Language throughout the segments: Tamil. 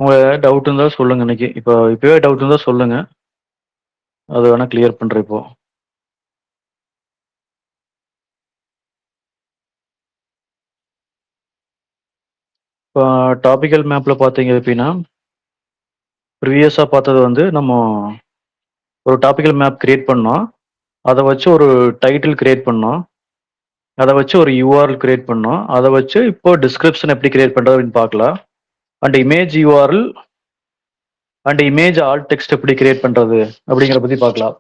உங்க டவுட் இருந்தா சொல்லுங்க இன்னைக்கு. இப்பவே டவுட் இருந்தா சொல்லுங்க. அது வேணா கிளியர் பண்றேன் இப்போ. இப்போ டாபிக்கல் மேப்ல பார்த்தீங்க அப்படின்னா, ப்ரீவியஸா பார்த்தது வந்து நம்ம ஒரு டாபிக்கல் மேப் கிரியேட் பண்ணோம். அத வச்சு ஒரு டைட்டில் கிரியேட் பண்ணோம். அத வச்சு ஒரு யூஆர்எல் கிரியேட் பண்ணோம். அத வச்சு இப்போ டிஸ்கிரிப்ஷன் எப்படி கிரியேட் பண்றது அப்படின்னு பார்க்கலாம். And image URL and image alt text எப்படி கிரியேட் பண்றது அப்படிங்கிறத பத்தி பார்க்கலாம்.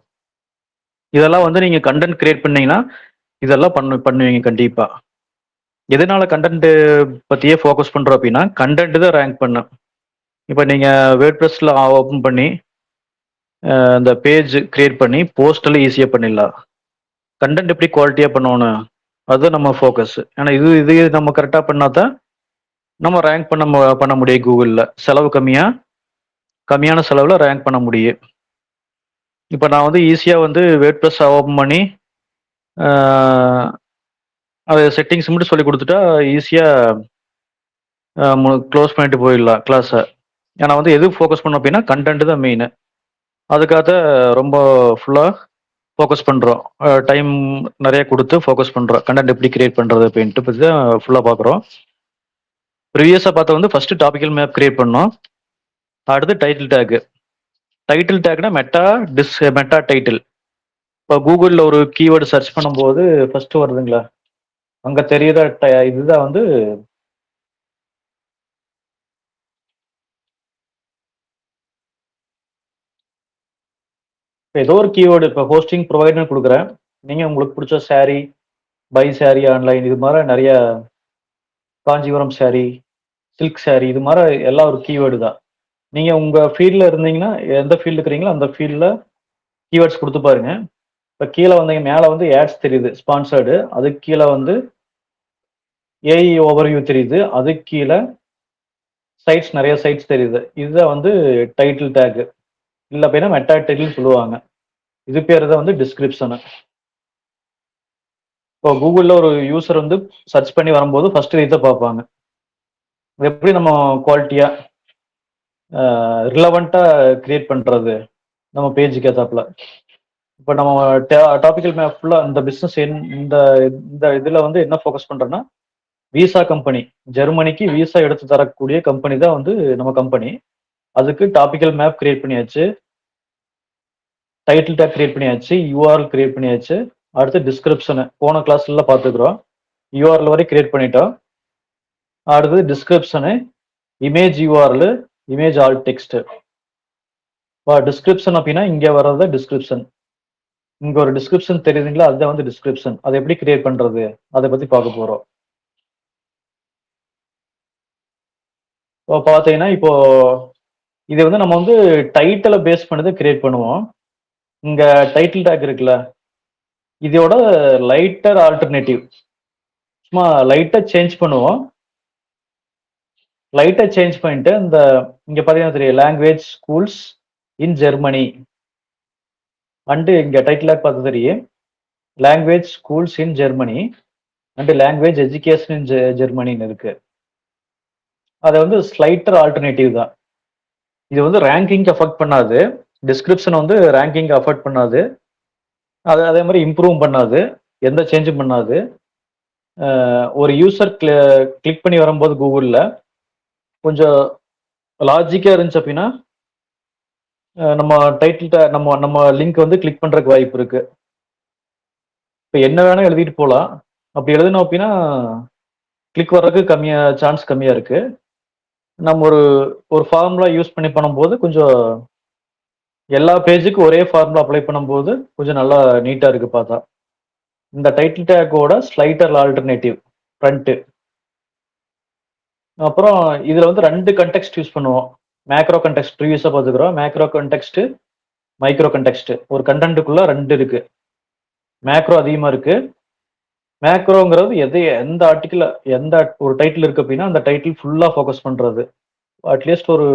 இதெல்லாம் வந்து நீங்க கண்டென்ட் கிரியேட் பண்ணீங்கன்னா இதெல்லாம் பண்ணுவீங்க கண்டிப்பா. எதனால கண்டென்ட் பத்தியே ஃபோக்கஸ் பண்றோம் அப்படின்னா, கண்டென்ட் தான் ரேங்க் பண்ணும். இப்போ நீங்க வேர்ட்பிரஸ்ல ஓப்பன் பண்ணி இந்த பேஜ் கிரியேட் பண்ணி போஸ்ட்ல ஈஸியா பண்ணிடலாம். கண்டென்ட் எப்படி குவாலிட்டியா பண்ணணும் அது நம்ம ஃபோக்கஸ். ஏன்னா இது இது நம்ம கரெக்டா பண்ணா தான் நம்ம ரேங்க் பண்ண முடியும் கூகுள்ல. செலவு கம்மியான செலவுல ரேங்க் பண்ண முடியும். இப்போ நான் வந்து ஈஸியா வந்து வேர்ட்பிரஸ் ஓப்பன் பண்ணி அது செட்டிங்ஸ் மட்டும் சொல்லி கொடுத்துட்டா ஈஸியா க்ளோஸ் பண்ணிட்டு போயிடலாம் கிளாஸை. ஏன்னா வந்து எது ஃபோக்கஸ் பண்ணோம் அப்படின்னா கண்டென்ட் தான் மெயின். அதுக்காக ரொம்ப ஃபுல்லாக ஃபோக்கஸ் பண்ணுறோம். டைம் நிறைய கொடுத்து ஃபோக்கஸ் பண்ணுறோம். கண்டென்ட் எப்படி கிரியேட் பண்ணுறது அப்படின்ட்டு பற்றி தான் ஃபுல்லாக பார்க்குறோம். ப்ரீவியஸாக பார்த்தா வந்து ஃபர்ஸ்ட் டாபிக்கல் மேப் கிரியேட் பண்ணோம். அடுத்து டைட்டில் டேக். டைட்டில் டேக்னா மெட்டா டைட்டில். இப்போ கூகுளில் ஒரு கீவேர்டு சர்ச் பண்ணும்போது ஃபர்ஸ்ட் வருதுங்களா, அங்கே தெரியுற இதுதான் வந்து இப்போ ஏதோ ஒரு கீவேர்டு. இப்போ ஹோஸ்டிங் ப்ரொவைடர்னு கொடுக்குறேன். நீங்கள் உங்களுக்கு பிடிச்ச சாரீ, பை சாரீ ஆன்லைன், இது மாதிரி நிறைய காஞ்சிபுரம் சாரீ, சில்க் சாரீ, இது மாதிரி எல்லாம் ஒரு கீவேர்டு தான். நீங்கள் உங்கள் ஃபீல்டில் இருந்தீங்கன்னா எந்த ஃபீல்டு இருக்கிறீங்களோ அந்த ஃபீல்டில் கீவேர்ட்ஸ் கொடுத்து பாருங்க. இப்போ கீழே வந்தீங்க மேலே வந்து ஆட்ஸ் தெரியுது ஸ்பான்சர்டு. அதுக்கு கீழே வந்து ஏஇ ஓவர்வியூ தெரியுது. அதுக்கு கீழே சைட்ஸ் நிறைய சைட்ஸ் தெரியுது. இதுதான் வந்து டைட்டில் டேக். இல்லை அப்படின்னா மெட்டா டைட்டில் சொல்லுவாங்க. இது பேர் தான் வந்து டிஸ்கிரிப்ஷனு. இப்போ கூகுளில் ஒரு யூசர் வந்து சர்ச் பண்ணி வரும்போது ஃபர்ஸ்ட் இதை பார்ப்பாங்க. எப்படி நம்ம குவாலிட்டியாக ரிலவெண்ட்டாக கிரியேட் பண்ணுறது நம்ம பேஜுக்கு ஏற்றாப்புல. இப்போ நம்ம டாபிக்கல் மேப் ஃபுல்லாக இந்த பிஸ்னஸ் இந்த இந்த இதில் வந்து என்ன ஃபோக்கஸ் பண்ணுறோன்னா, விசா கம்பெனி, ஜெர்மனிக்கு விசா எடுத்து தரக்கூடிய கம்பெனி தான் வந்து நம்ம கம்பெனி. அதுக்கு டாபிக்கல் மேப் கிரியேட் பண்ணியாச்சு, டைட்டில் டேக் கிரியேட் பண்ணியாச்சு, யூஆர்எல் கிரியேட் பண்ணியாச்சு. அடுத்து டிஸ்கிரிப்ஷனு போன கிளாஸ்ல பார்த்துக்கிறோம். யூஆர்எல் வரை கிரியேட் பண்ணிட்டோம். அடுத்தது description, image URL, image alt text. Description அப்படின்னா இங்கே வர்றது டிஸ்கிரிப்ஷன். இங்க ஒரு டிஸ்கிரிப்ஷன் தெரியுதுங்களா, அதுதான் வந்து டிஸ்கிரிப்ஷன். அதை எப்படி கிரியேட் பண்றது அதை பத்தி பார்க்க போறோம். இப்போ பார்த்தீங்கன்னா இப்போ இது வந்து நம்ம வந்து டைட்டிலை பேஸ் பண்ணி தான் கிரியேட் பண்ணுவோம். இங்க டைட்டில் டேக் இருக்குல்ல, இதோட லைட்டர் ஆல்டர்னேட்டிவ். சும்மா லைட்டா சேஞ்ச் பண்ணுவோம். லைட்டா சேஞ்ச் பண்ணிட்டு இந்த இங்க பாத்தீங்கன்னா தெரியும், language schools in Germany and இங்க டைட்டில் டேக் பார்த்து தெரியும், language schools in Germany and language education in ஜெர்மனின்னு இருக்கு. அது வந்து ஸ்லைட்டர் ஆல்டர்னேட்டிவ் தான். இது வந்து ரேங்கிங் அஃபெக்ட் பண்ணாது. டிஸ்கிரிப்ஷன் வந்து ரேங்கிங் அஃபெக்ட் பண்ணாது. அது அதே மாதிரி இம்ப்ரூவ் பண்ணாது. எந்த சேஞ்சும் பண்ணாது. ஒரு யூசர் கிளிக் பண்ணி வரும்போது கூகுளில் கொஞ்சம் லாஜிக்காக இருந்துச்சு அப்படின்னா நம்ம டைட்டில் நம்ம நம்ம லிங்க் வந்து கிளிக் பண்ணுறதுக்கு வாய்ப்பு இருக்கு. இப்போ என்ன வேணால் எழுதிட்டு போகலாம். அப்படி எழுதணும் அப்படின்னா கிளிக் வர்றதுக்கு சான்ஸ் கம்மியாக இருக்கு. நம்ம ஒரு ஃபார்முலா யூஸ் பண்ணி பண்ணும்போது கொஞ்சம் எல்லா பேஜுக்கும் ஒரே ஃபார்முலா அப்ளை பண்ணும்போது கொஞ்சம் நல்லா நீட்டாக இருக்கு பார்த்தா. இந்த டைட்டில் டேக்கோட ஸ்லைட்டர் ஆல்டர்னேட்டிவ் ஃப்ரண்ட்டு. அப்புறம் இதில் வந்து 2 கண்டெக்ஸ்ட் யூஸ் பண்ணுவோம். மேக்ரோ கண்டெக்ஸ்ட் ப்ரீவியஸாக பார்த்துக்கிறோம். Macro context, micro context. ஒரு கண்டென்ட்டுக்குள்ள 2 இருக்கு. மேக்ரோ அதிகமாக இருக்கு. மேக்ரோங்கிறது எந்த ஆர்டிக்கிள் எந்த ஒரு டைட்டில் இருக்கு அப்படின்னா அந்த டைட்டில் ஃபுல்லாக ஃபோக்கஸ் பண்ணுறது. அட்லீஸ்ட் ஒரு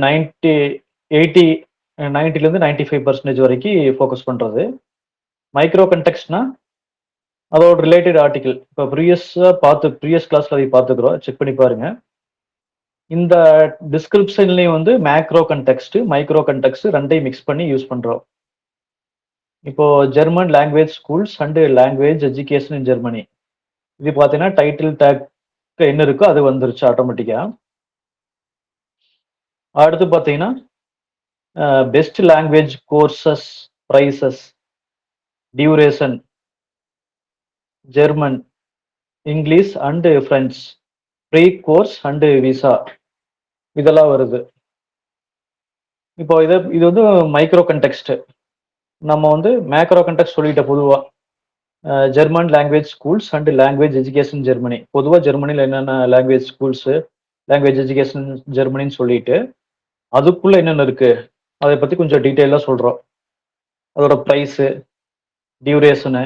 90 80 90லேருந்து 95% வரைக்கும் ஃபோக்கஸ் பண்ணுறது. மைக்ரோ கண்டெக்ஸ்ட்னா அதோட ரிலேட்டட் ஆர்டிக்கிள். இப்போ ப்ரீவியஸ் கிளாஸ்ல அதை பார்த்துக்கிறோம், செக் பண்ணி பாருங்க. இந்த டிஸ்கிரிப்ஷன்லயும் வந்து மேக்ரோ கன்டெக்ஸ்ட், மைக்ரோ கன்டெக்ஸ்ட் 2யும் மிக்ஸ் பண்ணி யூஸ் பண்றோம். இப்போ German language schools and language education in Germany. இது பார்த்தீங்கன்னா, டைட்டில் டேக் என்ன இருக்கோ அது வந்துருச்சு ஆட்டோமேட்டிக்கா. அடுத்து பார்த்தீங்கன்னா, best language courses, prices, duration, German, English and French, free course and visa இதெல்லாம் வருது. இப்போ இது வந்து மைக்ரோ கன்டெக்ஸ்ட். நம்ம வந்து மேக்ரோ கன்டெக்ஸ்ட் சொல்லிட்ட பொதுவா. German language schools and language education Germany. பொதுவா ஜெர்மனில என்னென்ன லாங்குவேஜ் ஸ்கூல்ஸ், லாங்குவேஜ் எஜுகேஷன் ஜெர்மனின்னு சொல்லிட்டு, அதுக்குள்ள என்னென்ன இருக்கு? அத பத்தி கொஞ்சம் டீட்டெயிலா சொல்றோம். அதோட பிரைஸ், டியூரேஷனு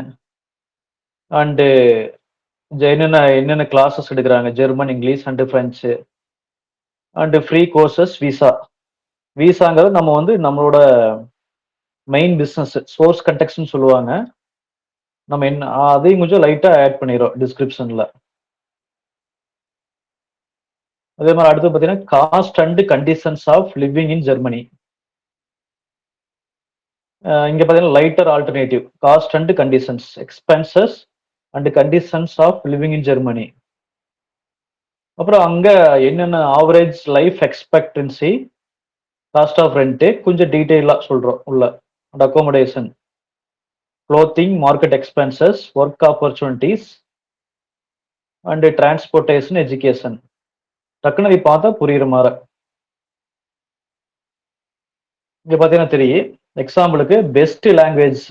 அண்ட் என்னென்ன என்னென்ன கிளாஸஸ் எடுக்குறாங்க. German, English and French and free courses, visa. விசாங்கிறது நம்ம வந்து நம்மளோட மெயின் பிசினஸ் சோர்ஸ் கன்டெக்ட்னு சொல்லுவாங்க. நம்ம என்ன அதையும் கொஞ்சம் லைட்டா ஆட் பண்ணிடுறோம் டிஸ்கிரிப்ஷன்ல. அதே மாதிரி அடுத்து பார்த்தீங்கன்னா, cost and conditions of living in Germany. இங்க பார்த்தீங்கன்னா, lighter alternative cost and conditions, expenses and conditions of living in Germany. அப்புறம் அங்க என்னென்ன average life expectancy, cost of rent கொஞ்சம் டீட்டெயிலா சொல்றோம் உள்ள. And accommodation, clothing, market expenses, work opportunities and transportation, education. டக்குனு இதை பார்த்தா புரியுற மாதிரி. இங்க பார்த்தீங்கன்னா தெரியும். எக்ஸாம்பிளுக்கு பெஸ்ட் லாங்குவேஜ்.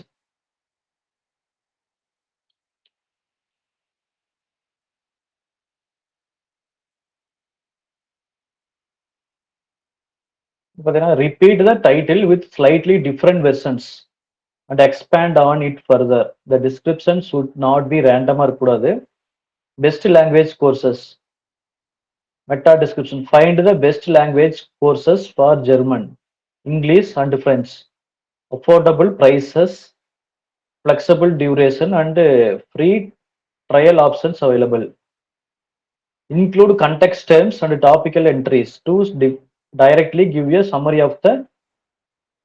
பார்த்தீங்கன்னா, repeat the title with slightly different versions and expand on it further. The description should not be ரேண்டமா இருக்கக்கூடாது. Best language courses, meta description, find the best language courses for German, English and French, affordable prices, flexible duration and free trial options available. Include context terms and topical entries to directly give you a summary of the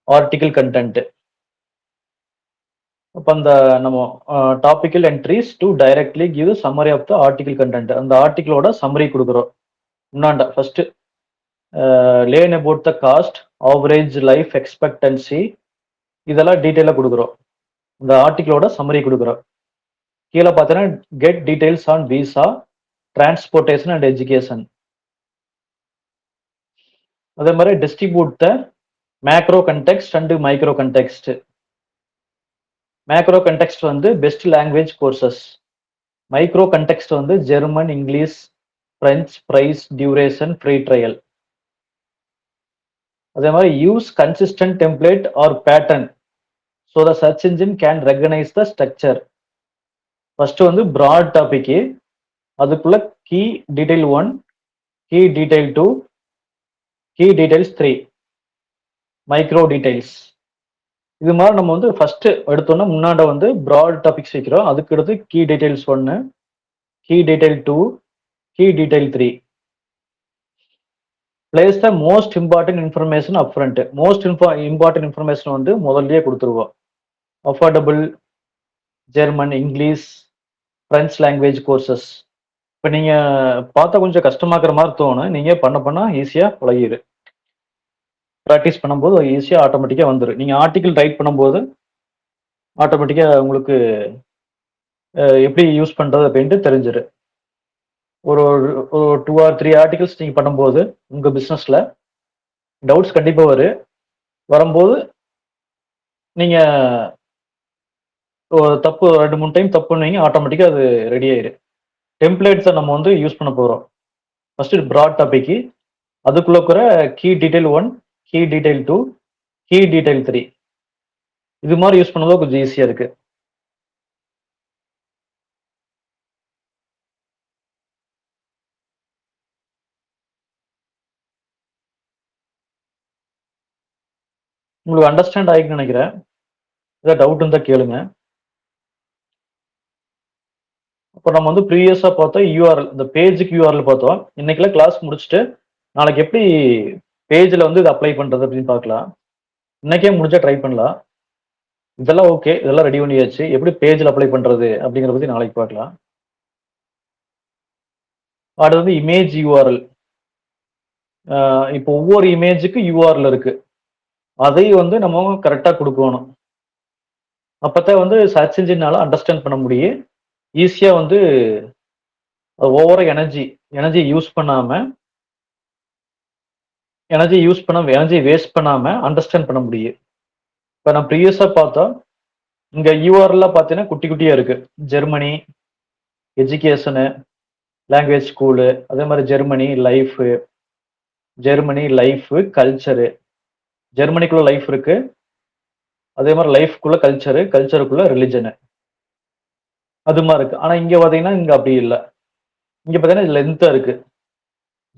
article content. அப்ப அந்த நம்ம topical entries to directly give summary of the article content. அந்த ஆர்டிகளோட சம்மரி கொடுக்குறோம். முன்னாண்ட first learn about the cost, average life expectancy இதெல்லாம் டீட்டெயிலாக கொடுக்குறோம். இந்த ஆர்டிகளோட சம்மரி கொடுக்குறோம். கீழே பார்த்தீங்கன்னா get details on visa, transportation and education. அதே மாதிரி distribute the macro context and micro context. Macro context வந்து best language courses, micro context வந்து German, English, French, price, duration, free trial. அதே மாதிரி use consistent template or pattern so the search engine can recognise the structure. First வந்து ப்ராட் டாபிக், அதுக்குள்ள key detail 1, key detail 2, key details 3, micro details. இது மாதிரி நம்ம வந்து ஃபர்ஸ்ட் எடுத்தோம்னா முன்னாடி வந்து ப்ராட் டாபிக்ஸ் வைக்கிறோம். அதுக்கு அடுத்து key details 1, key detail 2, key detail 3. Place the most important information up front. Most important information வந்து முதல்லயே கொடுத்துருவோம். Affordable German, English, French language courses. இப்போ நீங்க பார்த்தா கொஞ்சம் கஷ்டமாக்குற மாதிரி தோணும். நீங்க பண்ண ஈஸியா பழகிடு. ப்ராக்டிஸ் பண்ணும்போது ஈஸியா ஆட்டோமேட்டிக்கா வந்துடும். நீங்க ஆர்டிகிள் ரைட் பண்ணும்போது ஆட்டோமேட்டிக்கா உங்களுக்கு எப்படி யூஸ் பண்றது அப்படின்ட்டு தெரிஞ்சிரு. ஒரு 2 or 3 ஆர்டிகல்ஸ் நீங்க பண்ணும்போது உங்க பிசினஸ்ல டவுட்ஸ் கண்டிப்பா வரும்போது நீங்க தப்பு 2-3 டைம் தப்பு பண்ணுவீங்க, ஆட்டோமேட்டிக்கா அது ரெடி ஆயிடும். டெம்ப்ளேட்ஸை நம்ம வந்து யூஸ் பண்ண போறோம். ஃபர்ஸ்ட் ப்ராட் டாபிக், அதுக்குள்ள இருக்கிற key detail 1, key detail 2, key detail 3. இது மாதிரி யூஸ் பண்ணதோ கொஞ்சம் ஈஸியா இருக்கு. உங்களுக்கு அண்டர்ஸ்டாண்ட் ஆகிக்குன்னு நினைக்கிறேன். ஏதாவது டவுட் இருந்தா கேளுங்க. இப்போ நம்ம வந்து ப்ரீவியஸா பார்த்தோம் யூஆர்எல், இந்த பேஜுக்கு யூஆர்எல் பார்த்தோம். இன்னைக்குலாம் கிளாஸ் முடிச்சுட்டு நாளைக்கு எப்படி பேஜ்ல வந்து இத அப்ளை பண்றது அப்படின்னு பார்க்கலாம். இன்னைக்கே முடிஞ்சா ட்ரை பண்ணலாம். இதெல்லாம் ஓகே. இதெல்லாம் ரெடி பண்ணியாச்சு. எப்படி பேஜ்ல அப்ளை பண்றது அப்படிங்கிறத பத்தி நாளைக்கு பார்க்கலாம். அடுத்து வந்து இமேஜ் யூஆர்எல். அ இப்போ ஒவ்வொரு இமேஜுக்கு யூஆர்எல் இருக்கு. அதை வந்து நம்ம கரெக்ட்டா குடுக்கோணும். அப்பத்தான் வந்து சர்ச் என்ஜின்னால அண்டர்ஸ்டாண்ட் பண்ண முடியும். ஈஸியா வந்து ஓவரா எனர்ஜி யூஸ் பண்ணாம எனர்ஜி வேஸ்ட் பண்ணாம அண்டர்ஸ்டாண்ட் பண்ண முடியும். இப்ப நான் ப்ரீவியஸா பார்த்தோம். இங்க யூஆர்எல்லாம் பார்த்தீங்கன்னா குட்டி குட்டியா இருக்கு. ஜெர்மனி, எஜுகேஷனு, லாங்குவேஜ் ஸ்கூலு, அதே மாரி ஜெர்மனி லைஃபு, கல்ச்சரு. ஜெர்மனிக்குள்ள லைஃப் இருக்கு. அதே மாரி லைஃப்க்குள்ள கல்ச்சரு, கல்ச்சருக்குள்ள ரிலிஜனு. அது மாரி இருக்கு. ஆனா இங்க பார்த்தீங்கன்னா, இங்க அப்படி இல்ல. இங்க பார்த்தீங்கன்னா லென்த்தா இருக்கு.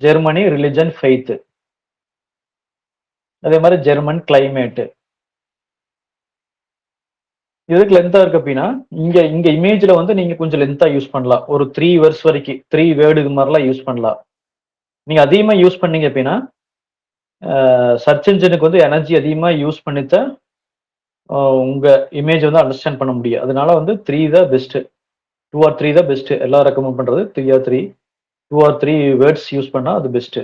Germany, religion, faith. அதே மாரி ஜெர்மன் கிளைமேட். எதுக்கு லென்த்தா இருக்கு அப்டின்னா, இங்க இங்க இமேஜ்ல வந்து நீங்க கொஞ்சம் லென்த்தா யூஸ் பண்ணலாம். ஒரு 3 வெர்ஸ் வரைக்கு 3 வேர்ட் இது மாரிலாம் யூஸ் பண்ணலாம். நீங்க அதிகமா யூஸ் பண்ணீங்க அப்டின்னா, சர்ச் என்ஜினுக்கு வந்து எனர்ஜி அதிகமா யூஸ் பண்ணித்தான் உங்க இமேஜ் வந்து அண்டர்ஸ்டாண்ட் பண்ண முடியும். அதனால வந்து 3 தான் பெஸ்ட்டு. 2 ஆர் 3 தான் பெஸ்ட்டு. எல்லாரும் ரெக்கமெண்ட் பண்றது 3 ஆர் 3 2 ஆர் 3 வேர்ட்ஸ் யூஸ் பண்ணா அது பெஸ்ட்டு.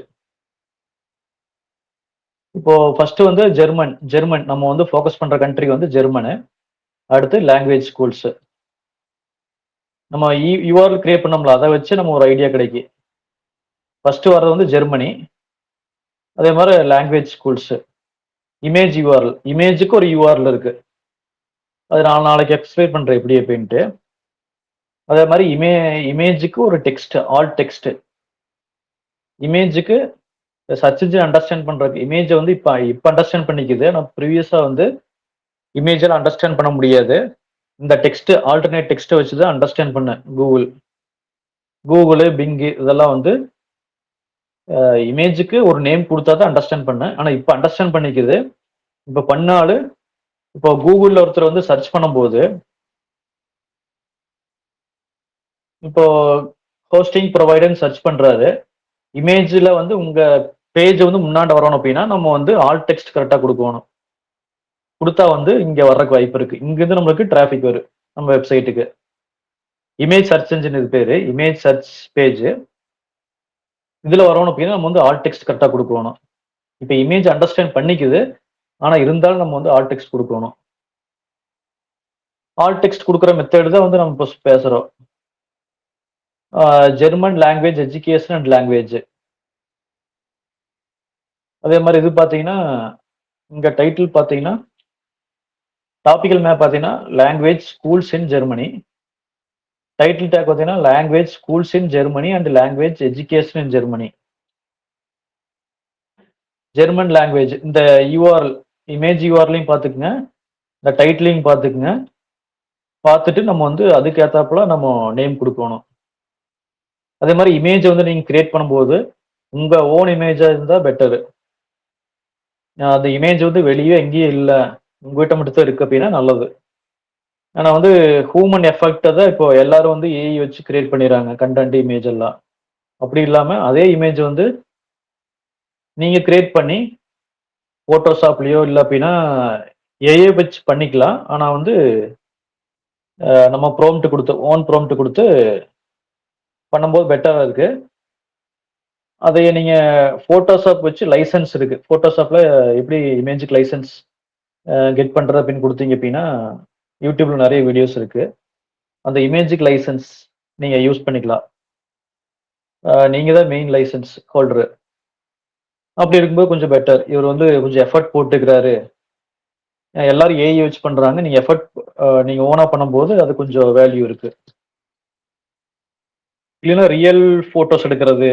இப்போ ஃபர்ஸ்ட்டு வந்து ஜெர்மன் நம்ம வந்து ஃபோக்கஸ் பண்ற கண்ட்ரி வந்து ஜெர்மனு. அடுத்து லாங்குவேஜ் ஸ்கூல்ஸ். நம்ம யூஆர்எல் கிரியேட் பண்ணோம்ல, அத வச்சு நம்ம ஒரு ஐடியா கிடைக்கும். ஃபர்ஸ்ட் வர்றது வந்து ஜெர்மனி. அதே மாரி லாங்குவேஜ் ஸ்கூல்ஸ். Image URL. இமேஜ்க்கு ஒரு யூஆர்எல் இருக்கு. அது நான் நாளைக்கு எக்ஸ்பிளைன் பண்றேன் எப்படி அப்படின்ட்டு. அதே மாரி இமேஜ்க்கு ஒரு டெக்ஸ்ட், ஆல்ட் டெக்ஸ்ட். இமேஜ்க்கு சர்ச் இன்ஜின் அண்டர்ஸ்டாண்ட் பண்றதுக்கு இமேஜ வந்து இப்ப அண்டர்ஸ்டாண்ட் பண்ணிக்குது. ஆனா ப்ரீவியஸா வந்து இமேஜ்லாம் அண்டர்ஸ்டாண்ட் பண்ண முடியாது. இந்த டெக்ஸ்ட் ஆல்டர்னேட் டெக்ஸ்ட்ட வச்சு தான் அண்டர்ஸ்டாண்ட் பண்ணேன். கூகுளு, பிங் இதெல்லாம் வந்து இமேஜ்க்கு ஒரு நேம் குடுத்தா தான் அண்டர்ஸ்டாண்ட் பண்ணேன். ஆனா இப்ப அண்டர்ஸ்டாண்ட் பண்ணிக்குது. இப்ப பண்ணாலும் இப்போ கூகுள்ல ஒருத்தர் வந்து சர்ச் பண்ணும்போது, இப்போ ஹோஸ்டிங் புரொவைடர்ன்னு சர்ச் பண்றாரு. இமேஜ்ல வந்து உங்க பேஜ் வந்து முன்னாண்ட வரணும் அப்டின்னா, நம்ம வந்து ஆல்ட் டெக்ஸ்ட் கரெக்ட்டா குடுக்கோணும். குடுத்தா வந்து இங்க வர்றக்கு வாய்ப்பு இருக்கு. இங்கிருந்து நம்மளுக்கு டிராஃபிக் வரும். நம்ம வெப்சைட்டுக்கு. இமேஜ் சர்ச் என்ஜின் இது பேரு. Image search page. இதுல வரணும் அப்டின்னா, நம்ம வந்து ஆல்ட் டெக்ஸ்ட் கரெக்ட்டா குடுக்கோணும். இப்ப இமேஜ் அண்டர்ஸ்டாண்ட் பண்ணிக்குது. ஆனா இருந்தாலும் நம்ம வந்து ஆல்ட் டெக்ஸ்ட் குடுக்கோணும். ஆல்ட் டெக்ஸ்ட் குடுக்குற மெத்தேடு தான் வந்து நம்ம இப்ப பேசுறோம். German language education and language. அதே மாரி இது பார்த்தீங்கன்னா, இங்க டைட்டில் பார்த்தீங்கன்னா, டாபிக்கல் மேப் பார்த்தீங்கன்னா, language schools in Germany. Title tag பார்த்தீங்கன்னா, language schools in Germany and language education in Germany. German language இந்த யூஆர்எல் இமேஜ் யூஆர்எல்லையும் பார்த்துக்கங்க. இந்த டைட்டிலையும் பார்த்துக்கங்க. பார்த்துட்டு நம்ம வந்து அதுக்கு ஏத்தாப்புல நம்ம நேம் குடுக்கோணும். அதே மாரி இமேஜ் வந்து நீங்க கிரியேட் பண்ணும்போது, உங்க ஓன் இமேஜா இருந்தா பெட்டரு. அந்த இமேஜ் வந்து வெளிய எங்கேயும் இல்ல. உங்ககிட்ட மட்டும் தான் இருக்கு அப்டின்னா நல்லது. ஆனா வந்து ஹியூமன் எஃபெக்ட்ட தான் இப்போ எல்லாரும் வந்து ஏஐ வச்சு கிரியேட் பண்ணிறாங்க. கன்டென்ட், இமேஜ் எல்லாம். அப்படி இல்லாம அதே இமேஜ் வந்து நீங்க கிரியேட் பண்ணி Photoshopலயோ இல்ல அப்டின்னா ஏஐ வச்சு பண்ணிக்கலாம். ஆனா வந்து நம்ம ப்ராம்ப்ட் குடுத்து ஓன் ப்ராம்ப்ட் குடுத்து பண்ணும்போது பெட்டரா இருக்கு. அதைய நீங்க Photoshop வச்சு லைசென்ஸ் இருக்கு. Photoshopல எப்படி இமேஜ்க்கு லைசென்ஸ் கெட் பண்றது அப்படின்னு குடுத்தீங்க அப்டின்னா, YouTubeல நெறைய வீடியோஸ் இருக்கு. அந்த இமேஜ்க்கு லைசென்ஸ் நீங்க யூஸ் பண்ணிக்கலாம். நீங்க தான் மெயின் லைசென்ஸ் ஹோல்டரு. அப்படி இருக்கும்போது கொஞ்சம் பெட்டர். இவரு வந்து கொஞ்சம் எஃபோர்ட் போட்டுக்கிறாரு. எல்லாரும் ஏஐ வச்சு பண்றாங்க. நீங்க எஃபோர்ட் நீங்க ஓனா பண்ணும்போது அது கொஞ்சம் வேல்யூ இருக்கு. இல்லன்னா ரியல் ஃபோட்டோஸ் எடுக்கிறது,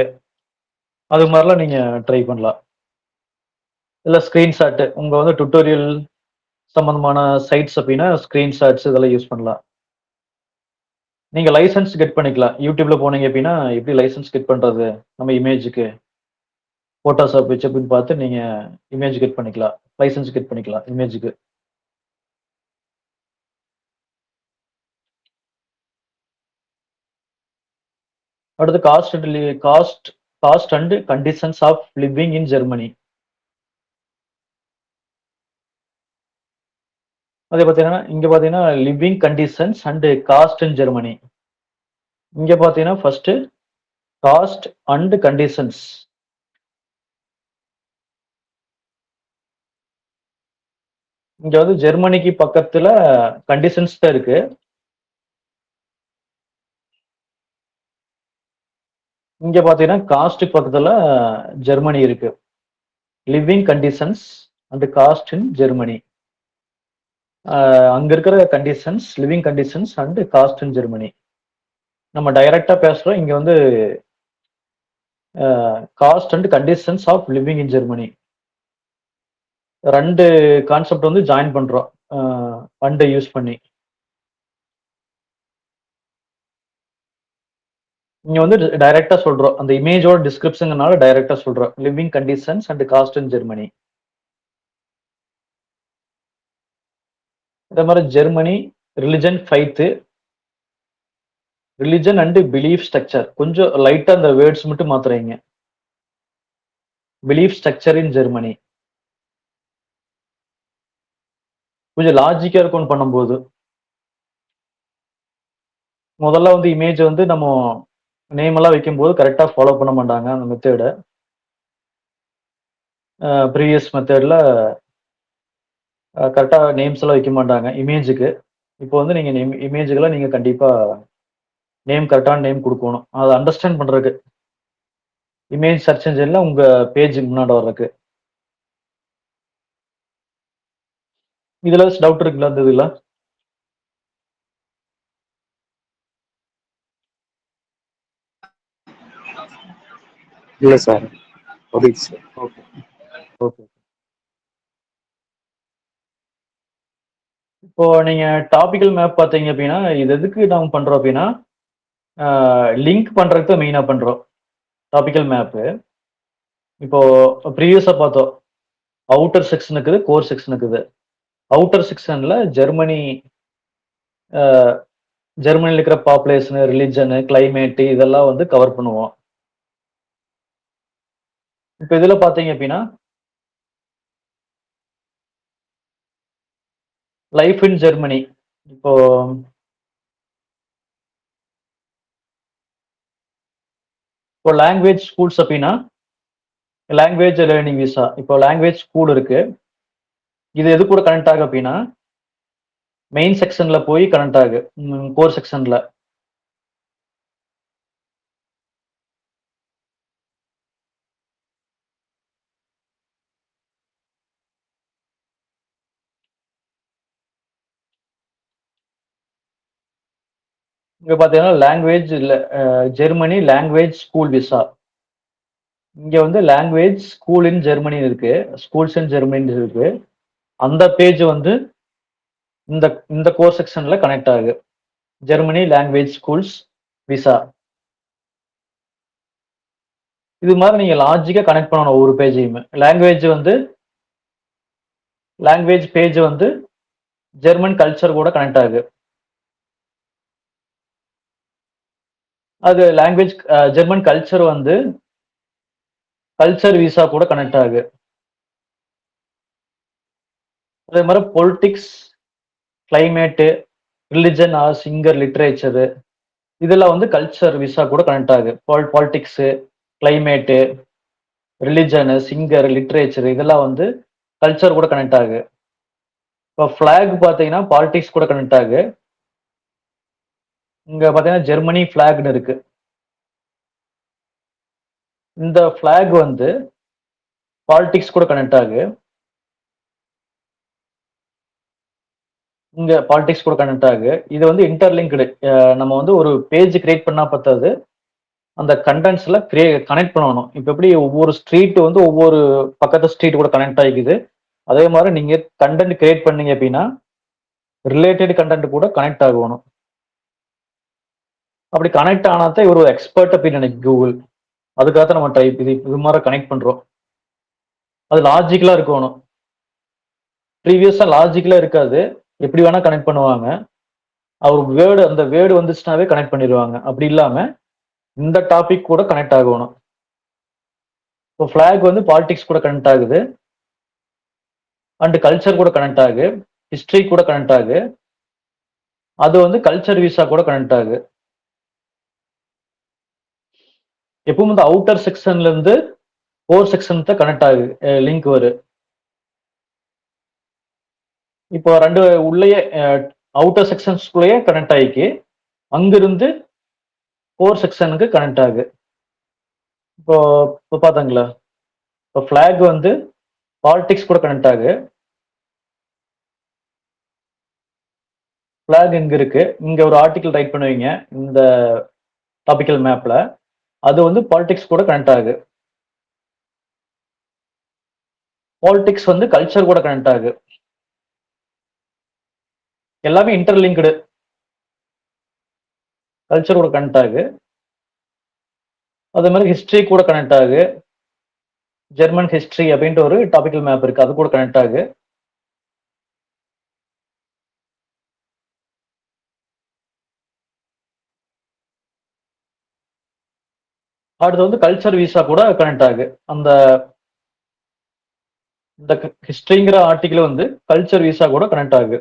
அது மாரிலாம் நீங்க ட்ரை பண்ணலாம். இல்ல ஸ்கிரீன்ஷாட் உங்க வந்து டுட்டோரியல் சம்பந்தமான சைட்ஸ் அப்டின்னா, ஸ்கிரீன்ஷாட்ஸ் இதெல்லாம் யூஸ் பண்ணலாம். நீங்க லைசென்ஸ் கெட் பண்ணிக்கலாம். YouTubeல போனீங்க அப்டின்னா, எப்படி லைசென்ஸ் கெட் பண்றது? நம்ம இமேஜ்க்கு Photoshop வச்சு அப்படின்னு பார்த்து நீங்க இமேஜ் கெட் பண்ணிக்கலாம். லைசென்ஸ் கெட் பண்ணிக்கலாம் இமேஜ்க்கு. அடுத்து cost. Cost and conditions of living in Germany. அதே பார்த்தீங்கன்னா இங்க பார்த்தீங்கன்னா living conditions and cost in Germany. இங்க பார்த்தீங்கன்னா ஃபர்ஸ்ட் காஸ்ட் அண்ட் கண்டிஷன்ஸ். இங்க வந்து ஜெர்மனிக்கு பக்கத்துல கண்டிஷன்ஸ் தான் இருக்கு. இங்க பார்த்தீங்கன்னா காஸ்ட்டுக்கு பக்கத்துல ஜெர்மனி இருக்கு. Living conditions and cost in Germany. அங்க இருக்கிற conditions, living conditions and cost in Germany. நம்ம டைரக்டா பேசுறோம். இங்க வந்து cost and conditions of living in Germany. 2 concept வந்து ஜாயின் பண்றோம். அண்ட் யூஸ் பண்ணி. இங்க வந்து டைரக்டா சொல்றோம். அந்த இமேஜோட டிஸ்கிரிப்ஷன்ங்கனால டைரக்டா சொல்றோம். Living conditions and cost in Germany. அதே மாதிரி Germany religion faith, religion and belief structure. கொஞ்சம் லைட்டா அந்த வேர்ட்ஸ் மட்டும் மாத்துறீங்க. Belief structure in Germany. கொஞ்சம் லாஜிக்கா இருக்கும்னு பண்ணும்போது. முதல்ல வந்து இமேஜ் வந்து நம்ம நேம் எல்லாம் வைக்கும்போது கரெக்டா ஃபாலோ பண்ண மாட்டாங்க அந்த மெத்தேட. ப்ரீவியஸ் மெத்தட்ல கரெக்டா நேம்ஸ் எல்லாம் வைக்க மாட்டாங்க இமேஜுக்கு. இப்போ வந்து நீங்க இமேஜுக்கெல்லாம் நீங்க கண்டிப்பா நேம் கரெக்டான நேம் குடுக்கணும். அத அண்டர்ஸ்டாண்ட் பண்றதுக்கு. இமேஜ் சர்ச் என்ஜின்ல உங்க பேஜ் முன்னாடி வர்றதுக்கு. இதுல டவுட் இருக்குல்ல இந்த இதுல? இல்ல சார். புரியுது சார். ஓகே. ஓகே. இப்போ நீங்க டாபிக்கல் மேப் பார்த்தீங்க அப்படின்னா, இது எதுக்கு நாம பண்றோம் அப்படின்னா, லிங்க் பண்றதுக்கு தான் மெயினா பண்றோம். Topical map. இப்போ ப்ரீவியஸா பார்த்தோம். அவுட்டர் செக்ஷன் இருக்குது, கோர் செக்ஷன் இருக்குது. அவுட்டர் செக்ஷன்ல ஜெர்மனி அ ஜெர்மனில இருக்கிற பாப்புலேஷன், ரிலிஜன், கிளைமேட் இதெல்லாம் வந்து கவர் பண்ணுவோம். இப்ப இதுல பார்த்தீங்க அப்படின்னா, லைஃப் இன் ஜெர்மனி. இப்போ இப்போ லாங்குவேஜ் ஸ்கூல்ஸ் அப்படின்னா, லாங்குவேஜ் லேர்னிங் விசா. இப்போ லாங்குவேஜ் ஸ்கூல் இருக்கு. இது எது கூட கனெக்ட் ஆகும் அப்படின்னா, மெயின் செக்ஷன்ல போய் கனெக்ட் ஆகு. கோர் செக்ஷன்ல. இங்க பார்த்தீங்கன்னா லாங்குவேஜ் இல்ல ஜெர்மனி லாங்குவேஜ் ஸ்கூல் விசா. இங்க வந்து லாங்குவேஜ் ஸ்கூல் இன் ஜெர்மனி இருக்கு. ஸ்கூல்ஸ் இன் ஜெர்மனி இருக்கு. அந்த பேஜ் வந்து இந்த இந்த கோர் செக்ஷன்ல கனெக்ட் ஆகு. Germany language schools visa. இது மாதிரி நீங்க லாஜிக்கா கனெக்ட் பண்ணணும் ஒவ்வொரு பேஜையுமே. லாங்குவேஜ் பேஜ் வந்து ஜெர்மன் கல்ச்சர் கூட கனெக்ட் ஆகு. அது லாங்குவேஜ் ஜெர்மன் கல்ச்சர் வந்து கல்ச்சர் விசா கூட கனெக்ட் ஆகு. அதே மாதிரி politics, climate, religion or singer literature இதெல்லாம் வந்து கல்ச்சர் விசா கூட கனெக்ட் ஆகு. Politics, climate, religion, singer, literature இதெல்லாம் வந்து கல்ச்சர் கூட கனெக்ட் ஆகு. இப்போ ஃபிளாக் பார்த்தீங்கன்னா பாலிடிக்ஸ் கூட கனெக்ட் ஆகு. இங்க பார்த்தீங்கன்னா ஜெர்மனி ஃபிளாக்னு இருக்கு. இந்த ஃபிளாக் வந்து பாலிடிக்ஸ் கூட கனெக்ட் ஆகு. இங்க பாலிடிக்ஸ் கூட கனெக்ட் ஆகு. இது வந்து இன்டர்லிங்க்டு. நம்ம வந்து ஒரு பேஜ் கிரியேட் பண்ணா பத்தாது. அந்த கண்டென்ட்ஸ்ல கனெக்ட் பண்ணணும். இப்ப எப்படி ஒவ்வொரு ஸ்ட்ரீட் வந்து ஒவ்வொரு பக்கத்து ஸ்ட்ரீட் கூட கனெக்ட் ஆகிக்குது. அதே மாதிரி நீங்க கண்டென்ட் கிரியேட் பண்ணீங்க அப்படின்னா ரிலேட்டட் கண்டென்ட் கூட கனெக்ட் ஆகணும். அப்படி கனெக்ட் ஆனாதான் இவர் ஒரு எக்ஸ்பர்ட் அப்படின்னு நினைக்கும் கூகுள். அதுக்காக நம்ம டைப் இது மாதிரி கனெக்ட் பண்றோம். அது லாஜிக்கலா இருக்கணும். ப்ரீவியஸா லாஜிக்கலா இருக்காது. எப்படி வேணா கனெக்ட் பண்ணுவாங்க. அவர் வேர்டு அந்த வேர்டு வந்துச்சுனாவே கனெக்ட் பண்ணிடுவாங்க. அப்படி இல்லாம இந்த டாபிக் கூட கனெக்ட் ஆகணும். இப்போ ஃபிளாக் வந்து பாலிடிக்ஸ் கூட கனெக்ட் ஆகுது அண்ட் கல்ச்சர் கூட கனெக்ட் ஆகு ஹிஸ்டரி கூட கனெக்ட் ஆகு அது வந்து கல்ச்சர் விசா கூட கனெக்ட் ஆகு எப்பவும் இந்த அவுட்டர் செக்ஷன்ல இருந்து கோர் செக்ஷன் தான் கனெக்ட் ஆகு லிங்க் வரும் இப்போ ரெண்டு உள்ளேயே அவுட்டர் செக்ஷன்ஸ்குள்ளேயே கனெக்ட் ஆகிக்கு அங்கிருந்து கோர் செக்ஷனுக்கு கனெக்ட் ஆகு இப்போ இப்போ பார்த்தாங்களா இப்போ ஃபிளாக் வந்து பாலிடிக்ஸ் கூட கனெக்ட் ஆகு ஃபிளாக் இங்க இருக்கு இங்க ஒரு ஆர்டிகல் ரைட் பண்ணுவீங்க இந்த டாபிக்கல் மேப்ல அது வந்து பாலிடிக்ஸ் கூட கனெக்ட் ஆகு பாலிடிக்ஸ் வந்து கல்ச்சர் கூட கனெக்ட் ஆகு எல்லாமே இன்டர்லிங்க்டு கல்ச்சர் கூட கனெக்ட் ஆகு அதே மாதிரி ஹிஸ்டரி கூட கனெக்ட் ஆகு ஜெர்மன் ஹிஸ்டரி அப்படின்ட்டு ஒரு டாபிக்கல் மேப் இருக்கு அது கூட கனெக்ட் ஆகு அடுத்து வந்து கல்ச்சர் விசா கூட கனெக்ட் ஆகு அந்த இந்த ஹிஸ்டரிங்கிற ஆர்டிகிள் வந்து கல்ச்சர் விசா கூட கனெக்ட் ஆகு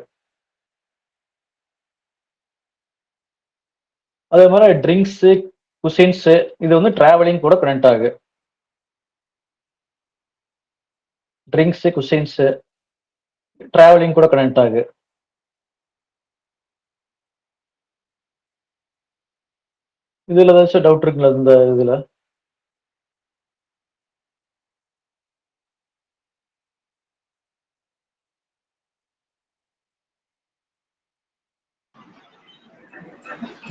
அதே மாதிரி ட்ரிங்க்ஸ் குசின்ஸ் இது வந்து டிராவலிங் கூட கனெக்ட் ஆகு ட்ரிங்க்ஸ் குசின்ஸ் டிராவலிங் கூட கனெக்ட் ஆகு இதுல ஏதாச்சும் டவுட் இருக்குங்களா இந்த இதுல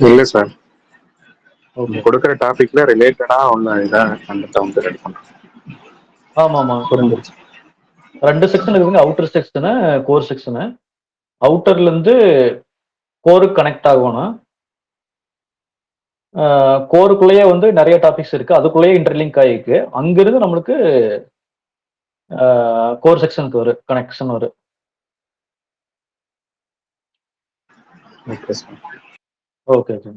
இல்ல சார். ஓகே கொடுக்குற டாபிக்ல ரிலேட்டடா ஒண்ணு இதான் அந்த டவுன் ரெடி பண்றேன். ஆமா ஆமா புரிஞ்சிருச்சு. ரெண்டு செக்ஷன் இருக்குங்க அவுட்டர் செக்ஷனு கோர் செக்ஷனு அவுட்டர்ல இருந்து கோருக்கு கனெக்ட் ஆகணும் கோருக்குள்ளேயே வந்து நிறைய டாபிக்ஸ் இருக்கு அதுக்குள்ளேயே இன்டர்லிங்க் ஆகிருக்கு அங்கிருந்து நம்மளுக்கு கோர் செக்ஷனுக்கு வரும் கனெக்ஷன் வரும் ஓகே சார். ஓகே ஓகே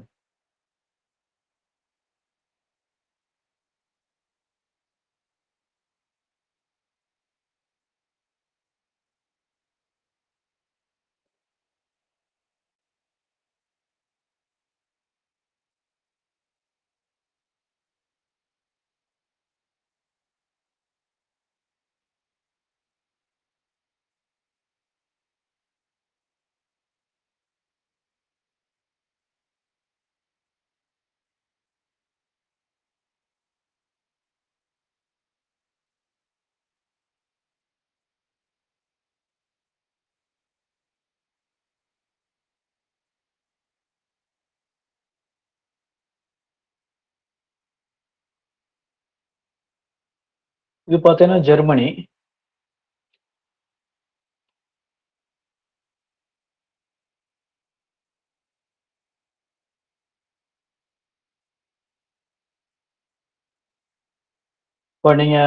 இது பார்த்தீங்கன்னா ஜெர்மனி இப்போ நீங்க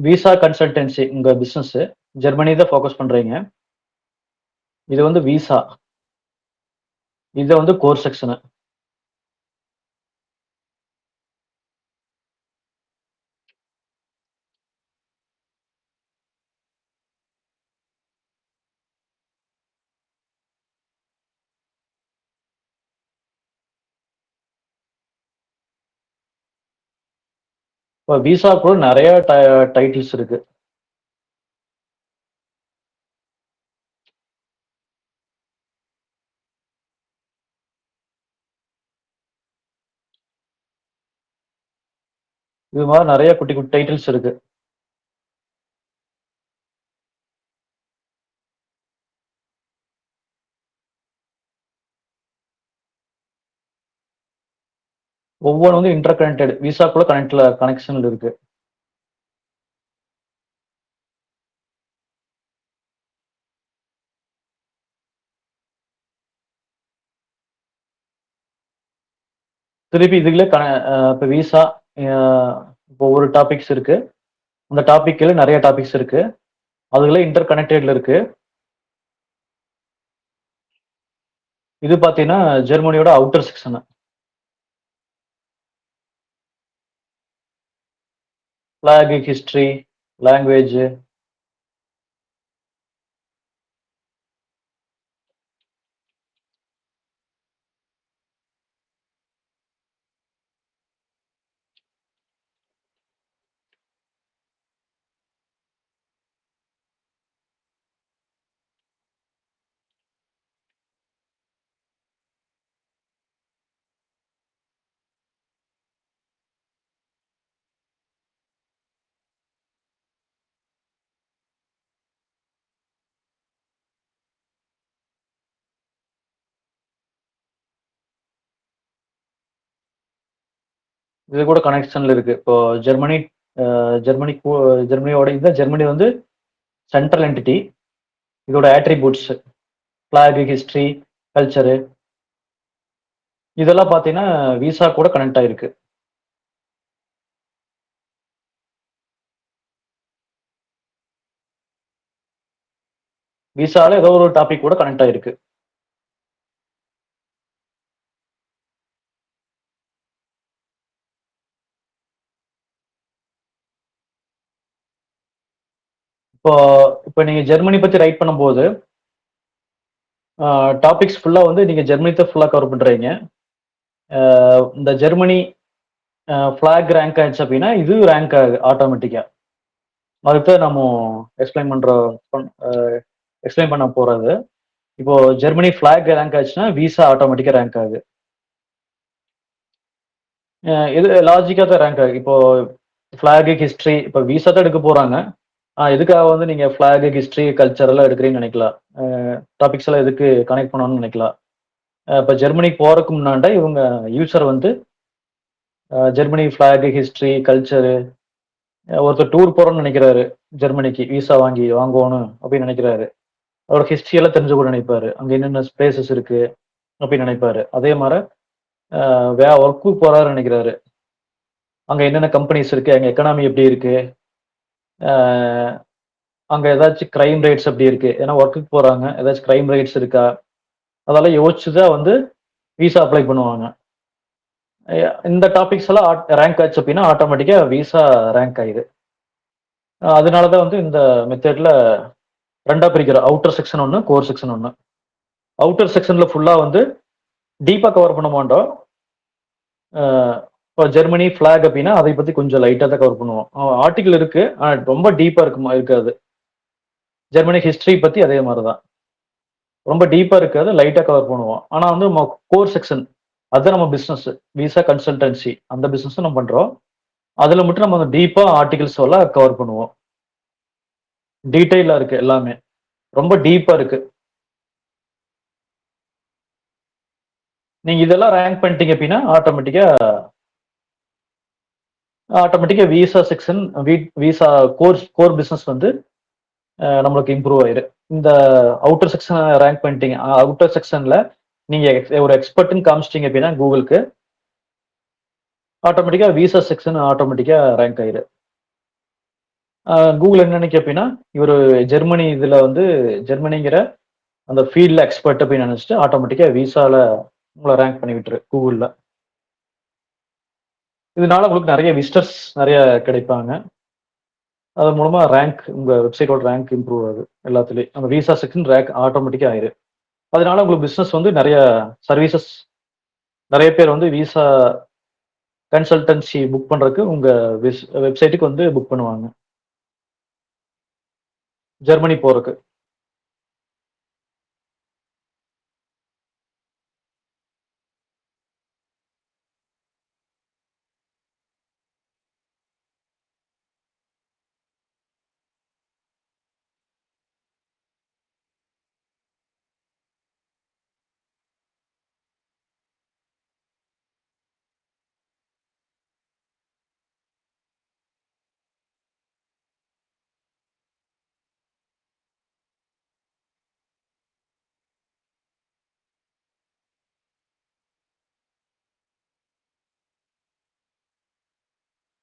விசா கன்சல்டன்சி உங்க பிசினஸ் ஜெர்மனி தான் ஃபோக்கஸ் பண்றீங்க இது வந்து விசா இது வந்து கோர் செக்ஷனு இப்போ விசா கூட நிறைய டைட்டில்ஸ் இருக்கு இது மாதிரி நிறைய குட்டி குட்டி டைட்டில்ஸ் இருக்கு ஒவ்வொன்று வந்து இன்டர் கனெக்டட் விசாக்குள்ள கனெக்ஷன்ல இருக்கு திருப்பி இதுல இப்போ விசா இப்போ ஒரு டாபிக்ஸ் இருக்கு அந்த டாபிக்ல நிறைய டாபிக்ஸ் இருக்கு அதுல இன்டர் கனெக்டட்ல இருக்கு இது பாத்தீங்கன்னா ஜெர்மனியோட outer section flag, history, language. இது கூட கனெக்ஷன்ல இருக்கு. இப்போ ஜெர்மனி ஜெர்மனி ஜெர்மனியோட இதுதான். ஜெர்மனி வந்து சென்ட்ரல் என்டிட்டி. இதோட ஆட்ரிபியூட்ஸ் ஃபிளாக், ஹிஸ்டரி, கல்ச்சரு, இதெல்லாம் பார்த்தீங்கன்னா விசா கூட கனெக்ட் ஆயிருக்கு. விசால ஏதோ ஒரு டாபிக் கூட கனெக்ட் ஆயிருக்கு. இப்போ இப்போ நீங்க ஜெர்மனி பத்தி ரைட் பண்ணும்போது டாபிக்ஸ் ஃபுல்லா வந்து நீங்க ஜெர்மனி தான் ஃபுல்லா கவர் பண்றீங்க. இந்த ஜெர்மனி ஃபிளாக் ரேங்க் ஆயிடுச்சு அப்படின்னா இது ரேங்க் ஆகுது ஆட்டோமேட்டிக்கா. அதுதான் நம்ம எக்ஸ்பிளைன் எக்ஸ்பிளைன் பண்ண போறது. இப்போ ஜெர்மனி ஃபிளாக் ரேங்க் ஆச்சுன்னா விசா ஆட்டோமேட்டிக்கா ரேங்க் ஆகுது. இது லாஜிக்கா தான் ரேங்க் ஆகுது. இப்போ ஃபிளாக், ஹிஸ்டரி, இப்போ விசா தான் எடுக்க போறாங்க. எதுக்காக வந்து நீங்க ஃபிளாக், ஹிஸ்டரி, கல்ச்சர் எல்லாம் எடுக்கிறீங்கன்னு நினைக்கலாம். டாபிக்ஸ் எல்லாம் எதுக்கு கனெக்ட் பண்ணணும்னு நினைக்கலாம். இப்போ ஜெர்மனிக்கு போறதுக்கு முன்னாடி இவங்க யூசர் வந்து ஜெர்மனி ஃபிளாக், ஹிஸ்டரி, கல்ச்சரு, ஒருத்தர் டூர் போறோம்னு நினைக்கிறாரு. ஜெர்மனிக்கு விசா வாங்கணும் அப்படின்னு நினைக்கிறாரு. அவரோட ஹிஸ்டரி எல்லாம் தெரிஞ்சுக்கணும்னு நினைப்பாரு. அங்க என்னென்ன பிளேசஸ் இருக்கு அப்படின்னு நினைப்பாரு. அதே மாதிரி ஒர்க்கு போறாருன்னு நினைக்கிறாரு. அங்க என்னென்ன கம்பெனிஸ் இருக்கு, அங்க எக்கனாமி எப்படி இருக்கு, அங்க ஏதாச்சும் கிரைம் ரேட்ஸ் எப்படி இருக்கு, ஏன்னா ஒர்க்குக்கு போறாங்க, ஏதாச்சும் கிரைம் ரேட்ஸ் இருக்கா, அதெல்லாம் யோசிச்சுதான் வந்து விசா அப்ளை பண்ணுவாங்க. இந்த டாபிக்ஸ் எல்லாம் ரேங்க் ஆச்சு அப்படின்னா ஆட்டோமேட்டிக்கா விசா ரேங்க் ஆயிடுது. அதனாலதான் வந்து இந்த மெத்தட்ல ரெண்டா பிரிக்கிறோம். அவுட்டர் செக்ஷன் ஒன்று, கோர் செக்ஷன் ஒன்று. அவுட்டர் செக்ஷன்ல ஃபுல்லா வந்து டீப்பா கவர் பண்ண மாட்டோம். இப்போ ஜெர்மனி ஃபிளாக் அப்படின்னா அதை பத்தி கொஞ்சம் லைட்டா தான் கவர் பண்ணுவோம். ஆர்டிகல் இருக்கு, ரொம்ப டீப்பா இருக்காது. ஜெர்மனி ஹிஸ்டரி பத்தி அதே மாதிரிதான், ரொம்ப டீப்பா இருக்காது, லைட்டா கவர் பண்ணுவோம். ஆனா வந்து கோர் செக்ஷன் அதுதான் நம்ம பிசினஸ், விசா கன்சல்டன்சி, அந்த பிசினஸ் நம்ம பண்றோம். அதுல மட்டும் நம்ம டீப்பா ஆர்டிகல்ஸ் எல்லாம் கவர் பண்ணுவோம். டீடைலா இருக்கு எல்லாமே, ரொம்ப டீப்பா இருக்கு. நீங்க இதெல்லாம் ரேங்க் பண்ணிட்டீங்க அப்படின்னா ஆட்டோமேட்டிக்கா visa section, visa core business வந்து நம்மளுக்கு இம்ப்ரூவ் ஆயிரு. இந்த அவுட்டர் செக்ஷன் ரேங்க் பண்ணிட்டீங்க. அவுட்டர் செக்ஷன்ல நீங்க ஒரு எக்ஸ்பர்ட்னு காமிச்சிட்டீங்க அப்படின்னா கூகுளுக்கு ஆட்டோமேட்டிக்கா விசா செக்ஷன் ஆட்டோமேட்டிக்கா ரேங்க் ஆயிரு. கூகுள் என்ன நினைக்க அப்படின்னா இவர் ஜெர்மனி இதுல வந்து ஜெர்மனிங்கிற அந்த ஃபீல்ட்ல எக்ஸ்பர்ட் அப்படின்னு நினைச்சிட்டு ஆட்டோமேட்டிக்கா விசால உங்களை ரேங்க் பண்ணி விட்டுரு கூகுள்ல. இதனால உங்களுக்கு நிறைய விசிட்டர்ஸ் நிறைய கிடைப்பாங்க. அது மூலமா ரேங்க், உங்க வெப்சைட்டோட ரேங்க் இம்ப்ரூவ் ஆகுது எல்லாத்துலயும். அந்த விசா செக்ஷன் ரேங்க் ஆட்டோமேட்டிக்கா ஆயிரு. அதனால உங்களுக்கு பிசினஸ் வந்து நிறைய சர்வீசஸ், நிறைய பேர் வந்து விசா கன்சல்டன்சி புக் பண்றதுக்கு உங்க வெப்சைட்டுக்கு வந்து புக் பண்ணுவாங்க ஜெர்மனி போறதுக்கு.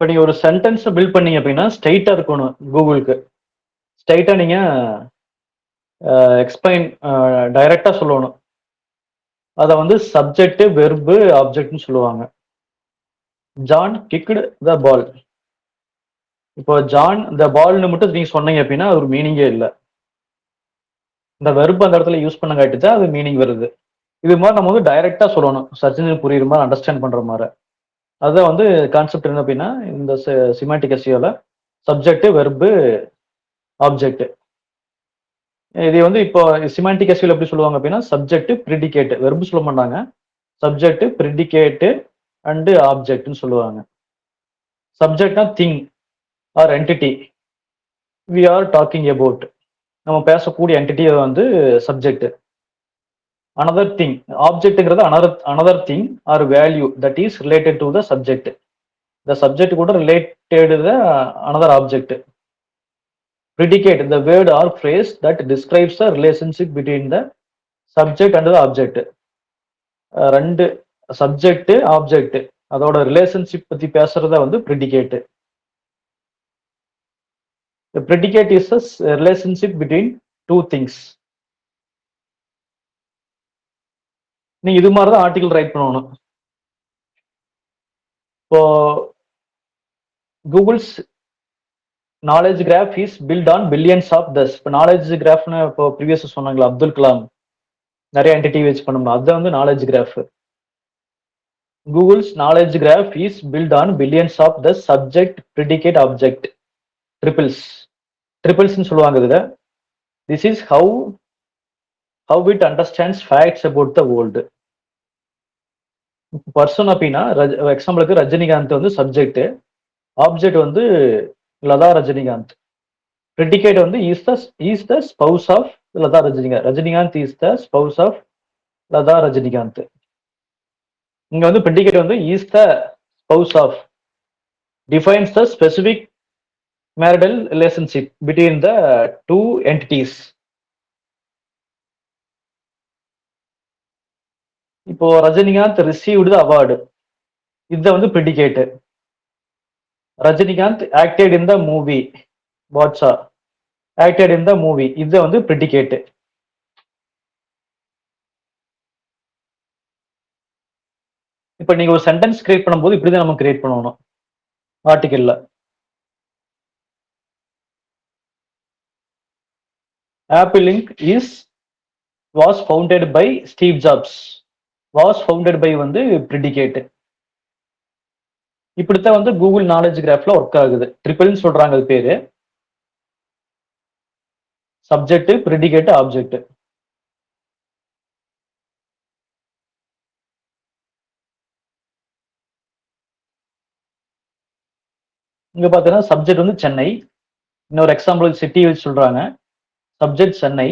இப்போ நீங்க ஒரு சென்டென்ஸ் பில்ட் பண்ணீங்க அப்படின்னா ஸ்ட்ரைட்டா இருக்கணும் கூகுளுக்கு. ஸ்ட்ரைட்டா நீங்க எக்ஸ்பிளைன் டைரக்டா சொல்லணும். அதை வந்து சப்ஜெக்ட், வெர்பு, ஆப்ஜெக்ட்னு சொல்லுவாங்க. ஜான் கிக்டு த பால். இப்போ ஜான் இந்த பால்னு மட்டும் நீங்க சொன்னீங்க அப்படின்னா அது ஒரு மீனிங்கே இல்ல. இந்த வெர்ப் அந்த இடத்துல யூஸ் பண்ண காட்டி தான் அது மீனிங் வருது. இது மாதிரி நம்ம வந்து டைரக்டா சொல்லணும். சச்சினுக்கு புரியுற மாதிரி அண்டர்ஸ்டாண்ட் பண்ற மாதிரி. அதுதான் வந்து கான்செப்ட் என்ன அப்படின்னா இந்த சிமாட்டிக் எஸ்இஓல சப்ஜெக்ட் வெர்பு ஆப்ஜெக்ட். இது வந்து இப்போ சிமாண்டிக் எஸ்இஓல எப்படி சொல்லுவாங்க அப்படின்னா சப்ஜெக்ட் ப்ரிடிகேட் வெர்பு சொல்ல மாட்டாங்க. சப்ஜெக்ட் ப்ரிடிகேட் அண்ட் ஆப்ஜெக்ட்னு சொல்லுவாங்க. சப்ஜெக்ட்னா thing or entity we are talking about. நம்ம பேசக்கூடிய என்டிட்டி வந்து சப்ஜெக்ட். அனதர் திங் ஆப்ஜெக்ட்ங்கிறது another thing or value that is related to the subject. இந்த சப்ஜெக்ட் கூட related the another object. Predicate the word or phrase that describes the relationship between the subject and the object. ரெண்டு சப்ஜெக்ட் ஆப்ஜெக்ட் அதோட ரிலேஷன்ஷிப் பத்தி பேசுறத வந்து predicate. Predicate is a relationship between two things. நீங்க இது மாதிரி தான் ஆர்டிகல் ரைட் பண்ணணும். இப்போ Google's knowledge graph is built on billions of thus. இப்போ நாலேஜ் கிராஃப்னு இப்போ ப்ரீவியஸ் சொன்னாங்களா அப்துல் கலாம் நிறைய என்டிட்டி வச்சு பண்ணோம்னா அதுதான் வந்து knowledge graph. Google's knowledge graph is built on billions of the subject predicate object triples. Triples ன்னு சொல்லுவாங்க இதுல. This is how it understands facts about the world. Person அப்படின்னா எக்ஸாம்பிளுக்கு ரஜினிகாந்த் வந்து சப்ஜெக்ட், ஆப்ஜெக்ட் வந்து லதா ரஜினிகாந்த். ப்ரெடிகேட் வந்து is the spouse of Latha Rajinikanth. Rajinikanth is the spouse of Latha Rajinikanth. இங்க வந்து ப்ரெடிகேட் வந்து is the spouse of defines the specific marital relationship between the two entities. இப்போ ரஜினிகாந்த் ரிசீவ்டு அவார்டு இத வந்து predicate. Rajinikanth acted in the movie Baashha acted in the movie இது வந்து ப்ரெடிகேட். இப்போ நீங்க ஒரு சென்டென்ஸ் கிரியேட் பண்ணும்போது இப்படிதான் நம்ம கிரியேட் பண்ணணும் ஆர்டிகல்ல. Apple Inc was founded by Steve Jobs. Was founded by வந்து ப்ரெடிகேட். இப்படித்தான் வந்து கூகுள் நாலேஜ் கிராஃப்ல ஒர்க் ஆகுது. ட்ரிபிள்னு சொல்றாங்க அது பேரு. Subject predicate object. இங்க பாத்தீங்கன்னா சப்ஜெக்ட் வந்து சென்னை. இன்னொரு எக்ஸாம்பிள் சிட்டி வச்சு சொல்றாங்க. Subject Chennai.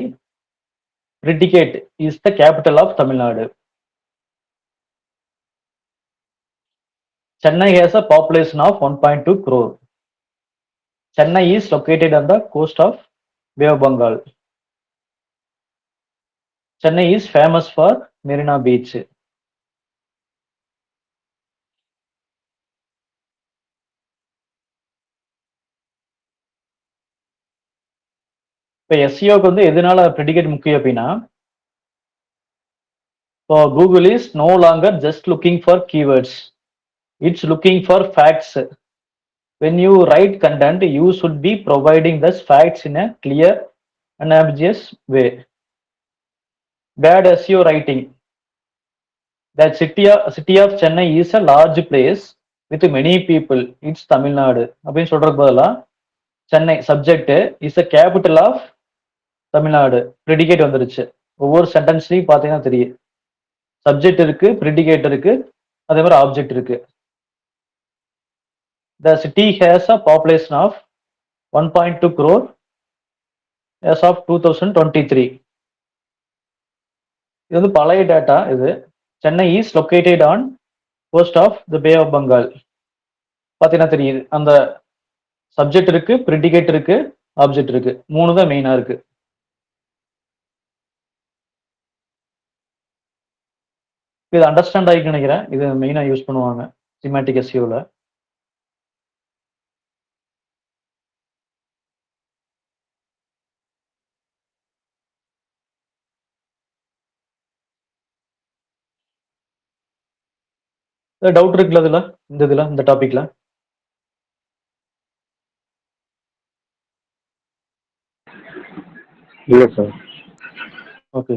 Predicate is the capital of Tamil Nadu. Chennai has a population of 1.2 crore. Chennai is located on the coast of Bay of Bengal. Chennai is famous for Marina Beach. இப்போ எஸ்இஓக்கு வந்து எதனால ப்ரெடிகேட் முக்கியம் அப்படின்னா இப்போ Google is no longer just looking for keywords. It's looking for facts. when you write content you should be providing those facts in a clear and ambiguous way. Bad SEO writing. The city of Chennai is a large place with many people. It's Tamil Nadu. அப்படின்னு சொல்றதுக்கு பதிலா Chennai subject is a capital of Tamil Nadu predicate வந்துருச்சு. ஒவ்வொரு சென்டென்ஸ்லயும் பாத்தீங்கன்னா தெரியும் சப்ஜெக்ட் இருக்கு, ப்ரெடிகேட் இருக்கு, அதே மாதிரி ஆப்ஜெக்ட் இருக்கு. The city has a population of 1.2 crore as of 2023. இது வந்து பழைய டேட்டா. இது Chennai is located on coast of the bay of Bengal. பாத்தீங்கன்னா தெரியுது அந்த சப்ஜெக்ட் இருக்கு, ப்ரெடிகேட் இருக்கு, ஆப்ஜெக்ட் இருக்கு. மூணு தான் மெயினா இருக்கு. இது அண்டர்ஸ்டாண்ட் ஆகிக்கு நினைக்கிறேன். இது மெயினா யூஸ் பண்ணுவாங்க சிமேட்டிக் எஸ்இஓல. டவுட் இருக்குல்ல இதுல இந்த டாபிக்ல? இல்லை சார். ஓகே.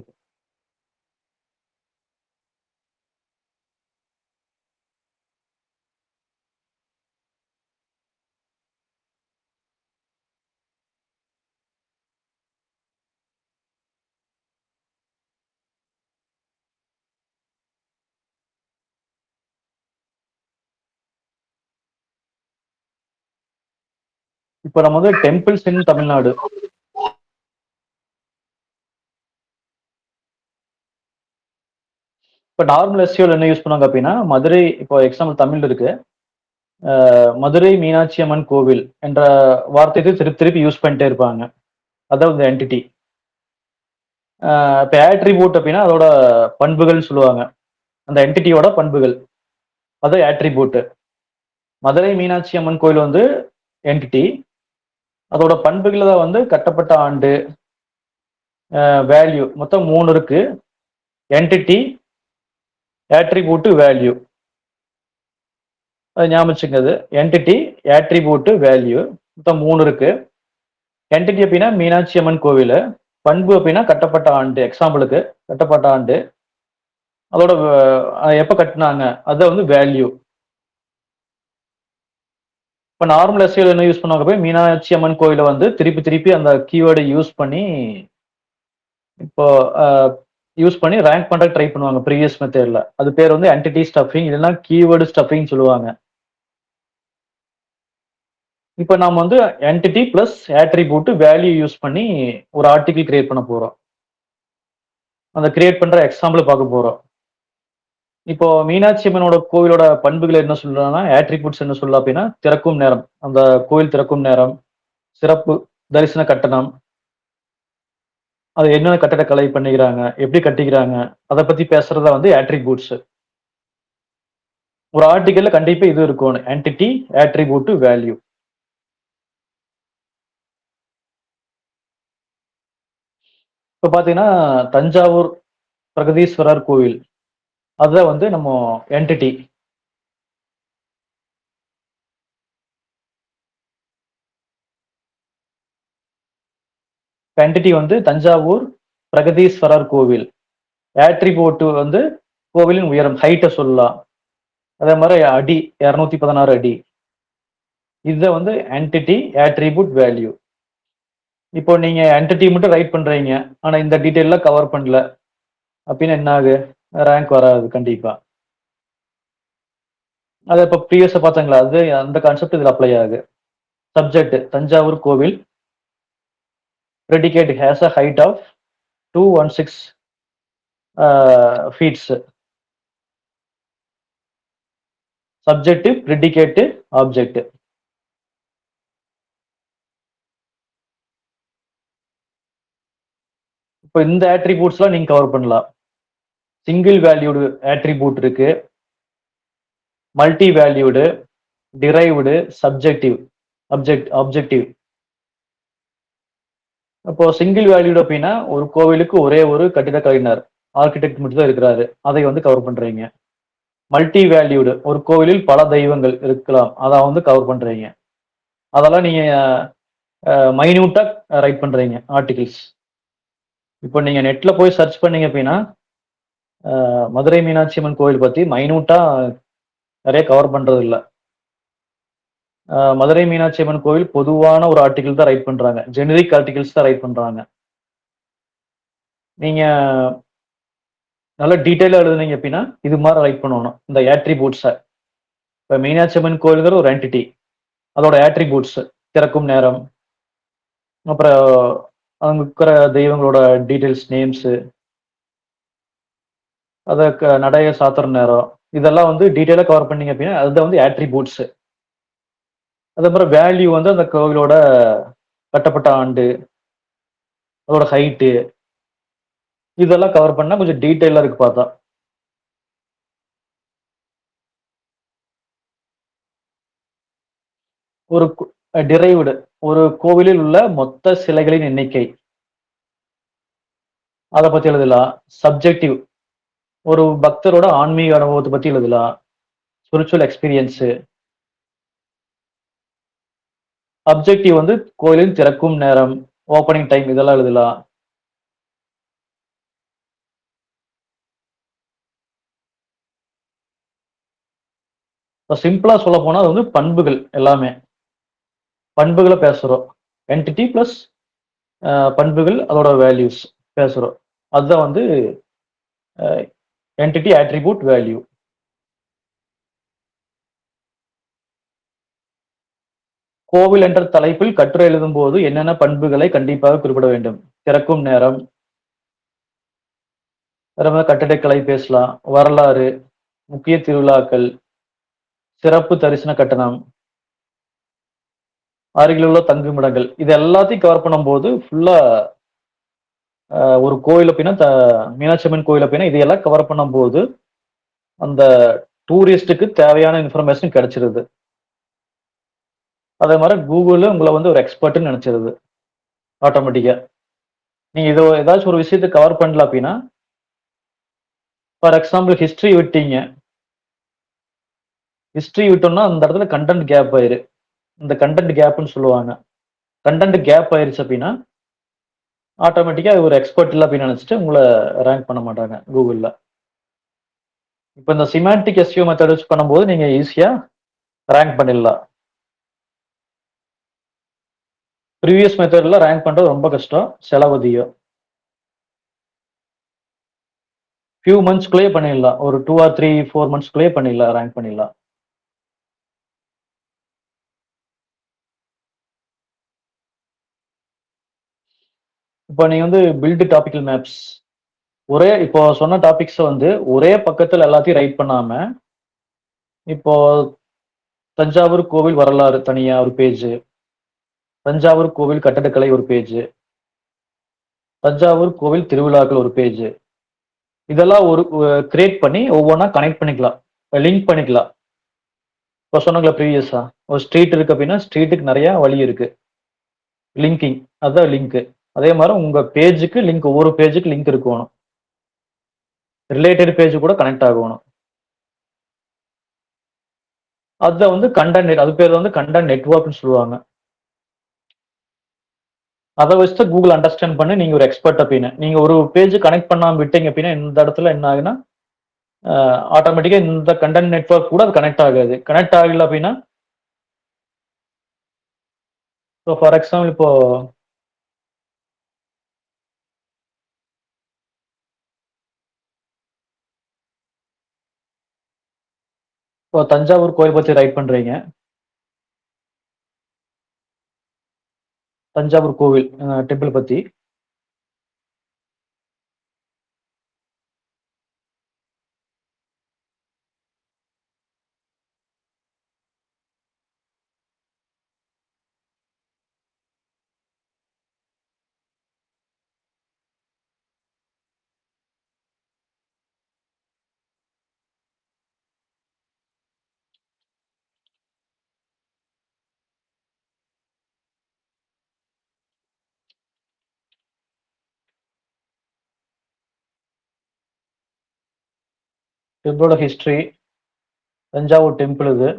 இப்போ நம்ம வந்து டெம்பிள்ஸ் இன் தமிழ்நாடு. இப்போ நார்மல் எஸ்சிஓல என்ன யூஸ் பண்ணுவாங்க அப்படின்னா, மதுரை இப்போ எக்ஸாம்பிள் தமிழ் இருக்கு. மதுரை மீனாட்சி அம்மன் கோவில் என்ற வார்த்தைக்கு திருப்பி திருப்பி யூஸ் பண்ணிட்டே இருப்பாங்க. அதான் இந்த என்டிட்டி. இப்போ ஆட்ரிபியூட் அப்படின்னா அதோட பண்புகள் சொல்லுவாங்க. அந்த என்டிட்டியோட பண்புகள். அது ஆட்ரிபியூட். மதுரை மீனாட்சி அம்மன் கோயில் வந்து என்டிட்டி. அதோட பண்புகள் தான் வந்து கட்டப்பட்ட ஆண்டு, வேல்யூ மொத்தம் 3 இருக்கு. Entity, attribute, value. அது ஞாபகம் வச்சுக்கங்க. என்டிட்டி, ஆட்ரிபியூட், வேல்யூ மொத்தம் 3 இருக்கு. என்டிட்டி அப்படின்னா மீனாட்சி அம்மன் கோவில். பண்பு அப்படின்னா கட்டப்பட்ட ஆண்டு. எக்ஸாம்பிளுக்கு கட்டப்பட்ட ஆண்டு. அதோட எப்ப கட்டினாங்க அது வந்து வேல்யூ. இப்போ நார்மல் எஸ்சிஓல என்ன யூஸ் பண்ணுவாங்க போய் மீனாட்சி அம்மன் கோயிலை வந்து திருப்பி திருப்பி அந்த கீவேர்டை யூஸ் பண்ணி இப்போ யூஸ் பண்ணி ரேங்க் பண்ற ட்ரை பண்ணுவாங்க ப்ரீவியஸ் மெத்தட்ல. அது பேர் வந்து என்டிட்டி ஸ்டஃபிங் இல்லைன்னா கீவேர்டு ஸ்டஃபிங் சொல்லுவாங்க. இப்போ நாம வந்து entity plus attribute value use பண்ணி ஒரு ஆர்டிகிள் கிரியேட் பண்ண போறோம். அந்த கிரியேட் பண்ற எக்ஸாம்பிள் பார்க்க போறோம். இப்போ மீனாட்சி அம்மனோட கோவிலோட பண்புகள் என்ன சொல்றாங்கன்னா, ஆட்ரிபியூட்ஸ் என்ன சொல்லலாம் அப்படின்னா, திறக்கும் நேரம். அந்த கோயில் திறக்கும் நேரம், சிறப்பு தரிசன கட்டணம், அது என்னென்ன கட்டடக்கலை பண்ணிக்கிறாங்க, எப்படி கட்டிக்கிறாங்க, அதை பத்தி பேசுறதா வந்து ஆட்ரிபியூட்ஸ். ஒரு ஆர்டிகல்ல கண்டிப்பா இது இருக்கும். Entity, attribute, value. இப்ப பாத்தீங்கன்னா தஞ்சாவூர் பிரகதீஸ்வரர் கோவில், அதுதான் வந்து நம்ம என்டிட்டி. என்டிட்டி வந்து தஞ்சாவூர் பிரகதீஸ்வரர் கோவில். ஆட்ரிபியூட் வந்து கோவிலின் உயரம், ஹைட்டை சொல்லலாம். அதே மாதிரி அடி 216 அடி. இதுதான் வந்து என்டிட்டி, ஆட்ரிபியூட், வேல்யூ. இப்போ நீங்க என்டிட்டி மட்டும் ரைட் பண்றீங்க, ஆனா இந்த டீடைல்லாம் கவர் பண்ணல அப்படின்னு என்ன ஆகு? ரேங்க் வராது கண்டிப்பா. அது இப்போ ப்ரீவியஸா பார்த்தாங்களா? அது அந்த கான்செப்ட் இதுல அப்ளை ஆகுது. சப்ஜெக்ட் தஞ்சாவூர் கோவில். predicate has a height of 216 feet. Subject, predicate, object. இப்போ இந்த ஆட்ரிபியூட்ஸ்லாம் நீங்க கவர் பண்ணலாம். சிங்கிள் வேல்யூடு ஆட்ரிபியூட் இருக்கு, multi valued, derived, subjective, objective. அப்போ சிங்கிள் வேல்யூடு அப்படின்னா ஒரு கோவிலுக்கு ஒரே ஒரு கட்டிடக்கலைஞர், ஆர்கிடெக்ட் மட்டும் தான் இருக்கிறாரு. அதை வந்து கவர் பண்றீங்க. மல்டி வேல்யூடு ஒரு கோவிலில் பல தெய்வங்கள் இருக்கலாம், அதை வந்து கவர் பண்றீங்க. அதெல்லாம் நீங்க மைன்யூட்டா ரைட் பண்றீங்க ஆர்டிகிள்ஸ். இப்போ நீங்க நெட்ல போய் சர்ச் பண்ணீங்க அப்படின்னா மதுரை மீனாட்சி அம்மன் கோவில் பத்தி மைனூட்டா நிறைய கவர் பண்றது இல்ல. மதுரை மீனாட்சி அம்மன் கோவில் பொதுவான ஒரு ஆர்டிகிள் தான் ரைட் பண்றாங்க, ஜெனரிக் ஆர்டிகிள்ஸ் தான் ரைட் பண்றாங்க. நீங்க நல்ல டீட்டெயிலா எழுதுனீங்க அப்படின்னா இது மாதிரி ரைட் பண்ணணும் இந்த ஆட்ரிபியூட்ஸை. இப்போ மீனாட்சி அம்மன் கோயிலுங்கிற ஒரு என்டிட்டி, அதோட ஆட்ரிபியூட்ஸ் திறக்கும் நேரம், அப்புறம் அங்க இருக்கிற தெய்வங்களோட டீடைல்ஸ், நேம்ஸ், அதை நடைய சாத்துற நேரம், இதெல்லாம் வந்து டீட்டெயிலாக கவர் பண்ணீங்க அப்படின்னா அதுதான் வந்து ஆட்ரிபியூட்ஸ். அதே மாதிரி வேல்யூ வந்து அந்த கோவிலோட கட்டப்பட்ட ஆண்டு, அதோட ஹைட்டு, இதெல்லாம் கவர் பண்ணா கொஞ்சம் டீட்டெயிலாக இருக்கு பார்த்தா. ஒரு டிரைவ்டு ஒரு கோவிலில் உள்ள மொத்த சிலைகளின் எண்ணிக்கை, அதை பத்தி எழுதலாம். சப்ஜெக்டிவ் ஒரு பக்தரோட ஆன்மீக அனுபவத்தை பத்தி எழுதலாம், ஸ்பிரிச்சுவல் எக்ஸ்பீரியன்ஸ். அப்ஜெக்டிவ் வந்து கோயிலின் திறக்கும் நேரம், ஓப்பனிங் டைம் இதெல்லாம் எழுதலாம். இப்போ சிம்பிளா சொல்ல போனா அது வந்து பண்புகள் எல்லாமே. பண்புகள பேசுறோம். என்டிட்டி பிளஸ் பண்புகள் அதோட வேல்யூஸ் பேசுறோம். அதுதான் வந்து என்டிட்டி, அட்ரிபியூட், வேல்யூ. கோவில் என்ற தலைப்பில் கட்டுரை எழுதும்போது என்னென்ன பண்புகளை கண்டிப்பாக குறிப்பிட வேண்டும்? திறக்கும் நேரம், வேற மாதிரி கட்டடக்கலை பேசலாம், வரலாறு, முக்கிய திருவிழாக்கள், சிறப்பு தரிசன கட்டணம், அருகிலுள்ள தங்குமிடங்கள். இது எல்லாத்தையும் கவர் பண்ணும்போது ஃபுல்லா ஒரு கோயில் அப்படின்னா மீனாட்சி அம்மன் கோயில் அப்படின்னா இதையெல்லாம் கவர் பண்ணும்போது அந்த டூரிஸ்டுக்கு தேவையான இன்ஃபர்மேஷன் கிடைச்சிருது. அதே மாதிரி கூகுள் உங்களை வந்து ஒரு எக்ஸ்பர்ட்னு நினைச்சிருது ஆட்டோமேட்டிக்கா. நீங்க இதோ ஏதாச்சும் ஒரு விஷயத்தை கவர் பண்ணல அப்படின்னா, ஃபார் எக்ஸாம்பிள் ஹிஸ்டரி விட்டீங்க. ஹிஸ்டரி விட்டோம்னா அந்த இடத்துல கண்டென்ட் கேப் ஆயிரு. இந்த கண்டென்ட் கேப்னு சொல்லுவாங்க. கண்டென்ட் கேப் ஆயிருச்சு அப்படின்னா, ஆட்டோமேட்டிக்கா ஒரு எக்ஸ்பர்ட் இல்ல அப்படின்னு நினைச்சிட்டு உங்கள ரேங்க் பண்ண மாட்டாங்க கூகுள்ல. இப்ப இந்த சிமான்டிக் எஸ்இஓ மெத்தட் வச்சு பண்ணும்போது நீங்க ஈஸியா ரேங்க் பண்ணிடலாம். ப்ரீவியஸ் மெத்தட்ல ரேங்க் பண்றது ரொம்ப கஷ்டம். செலவு அதிகம். ஃபியூ மந்த்ஸ்க்குள்ளேயே பண்ணிடலாம். ஒரு 2 ஆர் 3, 4 மந்த்ஸ்க்குள்ளேயே பண்ணிடலாம். ரேங்க் பண்ணிடலாம். இப்போ நீங்க வந்து பில்ட் டாபிக்கல் மேப்ஸ். இப்போ சொன்ன டாபிக்ஸ வந்து ஒரே பக்கத்துல எல்லாத்தையும் ரைட் பண்ணாம, இப்போ தஞ்சாவூர் கோவில் வரலாறு தனியா ஒரு பேஜ், தஞ்சாவூர் கோவில் கட்டடக்கலை ஒரு பேஜ், தஞ்சாவூர் கோவில் திருவிழாக்கள் ஒரு பேஜ். இதெல்லாம் ஒரு கிரியேட் பண்ணி ஒவ்வொன்றா கனெக்ட் பண்ணிக்கலாம். லிங்க் பண்ணிக்கலாம். இப்போ சொன்னாங்களா ப்ரீவியஸா ஒரு ஸ்ட்ரீட் இருக்கு அப்படின்னா ஸ்ட்ரீட்டுக்கு நிறைய வழி இருக்கு. லிங்கிங் அதான் லிங்க். அதே மாதிரி உங்க பேஜுக்கு லிங்க், ஒவ்வொரு பேஜுக்கு லிங்க் இருக்கணும். ரிலேட்டட் பேஜ் கூட கனெக்ட் ஆகணும். அத வந்து கண்டென்ட், அது பேர் வந்து கண்டென்ட் நெட்வொர்க்னு சொல்லுவாங்க. அத வச்சு கூகுள் அண்டர்ஸ்டாண்ட் பண்ணி நீங்க ஒரு எக்ஸ்பர்ட் அப்படின்னு. நீங்க ஒரு பேஜ் கனெக்ட் பண்ணாம விட்டீங்க அப்படின்னா இந்த இடத்துல என்ன ஆகுன்னா, ஆட்டோமேட்டிக்கா இந்த கண்டென்ட் நெட்வொர்க் கூட அது கனெக்ட் ஆகாது. கனெக்ட் ஆகல அப்படின்னா, ஃபார் எக்ஸாம்பிள் இப்போ தஞ்சாவூர் கோயில் பத்தி ரைட் பண்றீங்க. தஞ்சாவூர் கோவில் டெம்பிள் பத்தி. டெம்பிளோட ஹிஸ்டரி, தஞ்சாவூர் டெம்பிள் இது.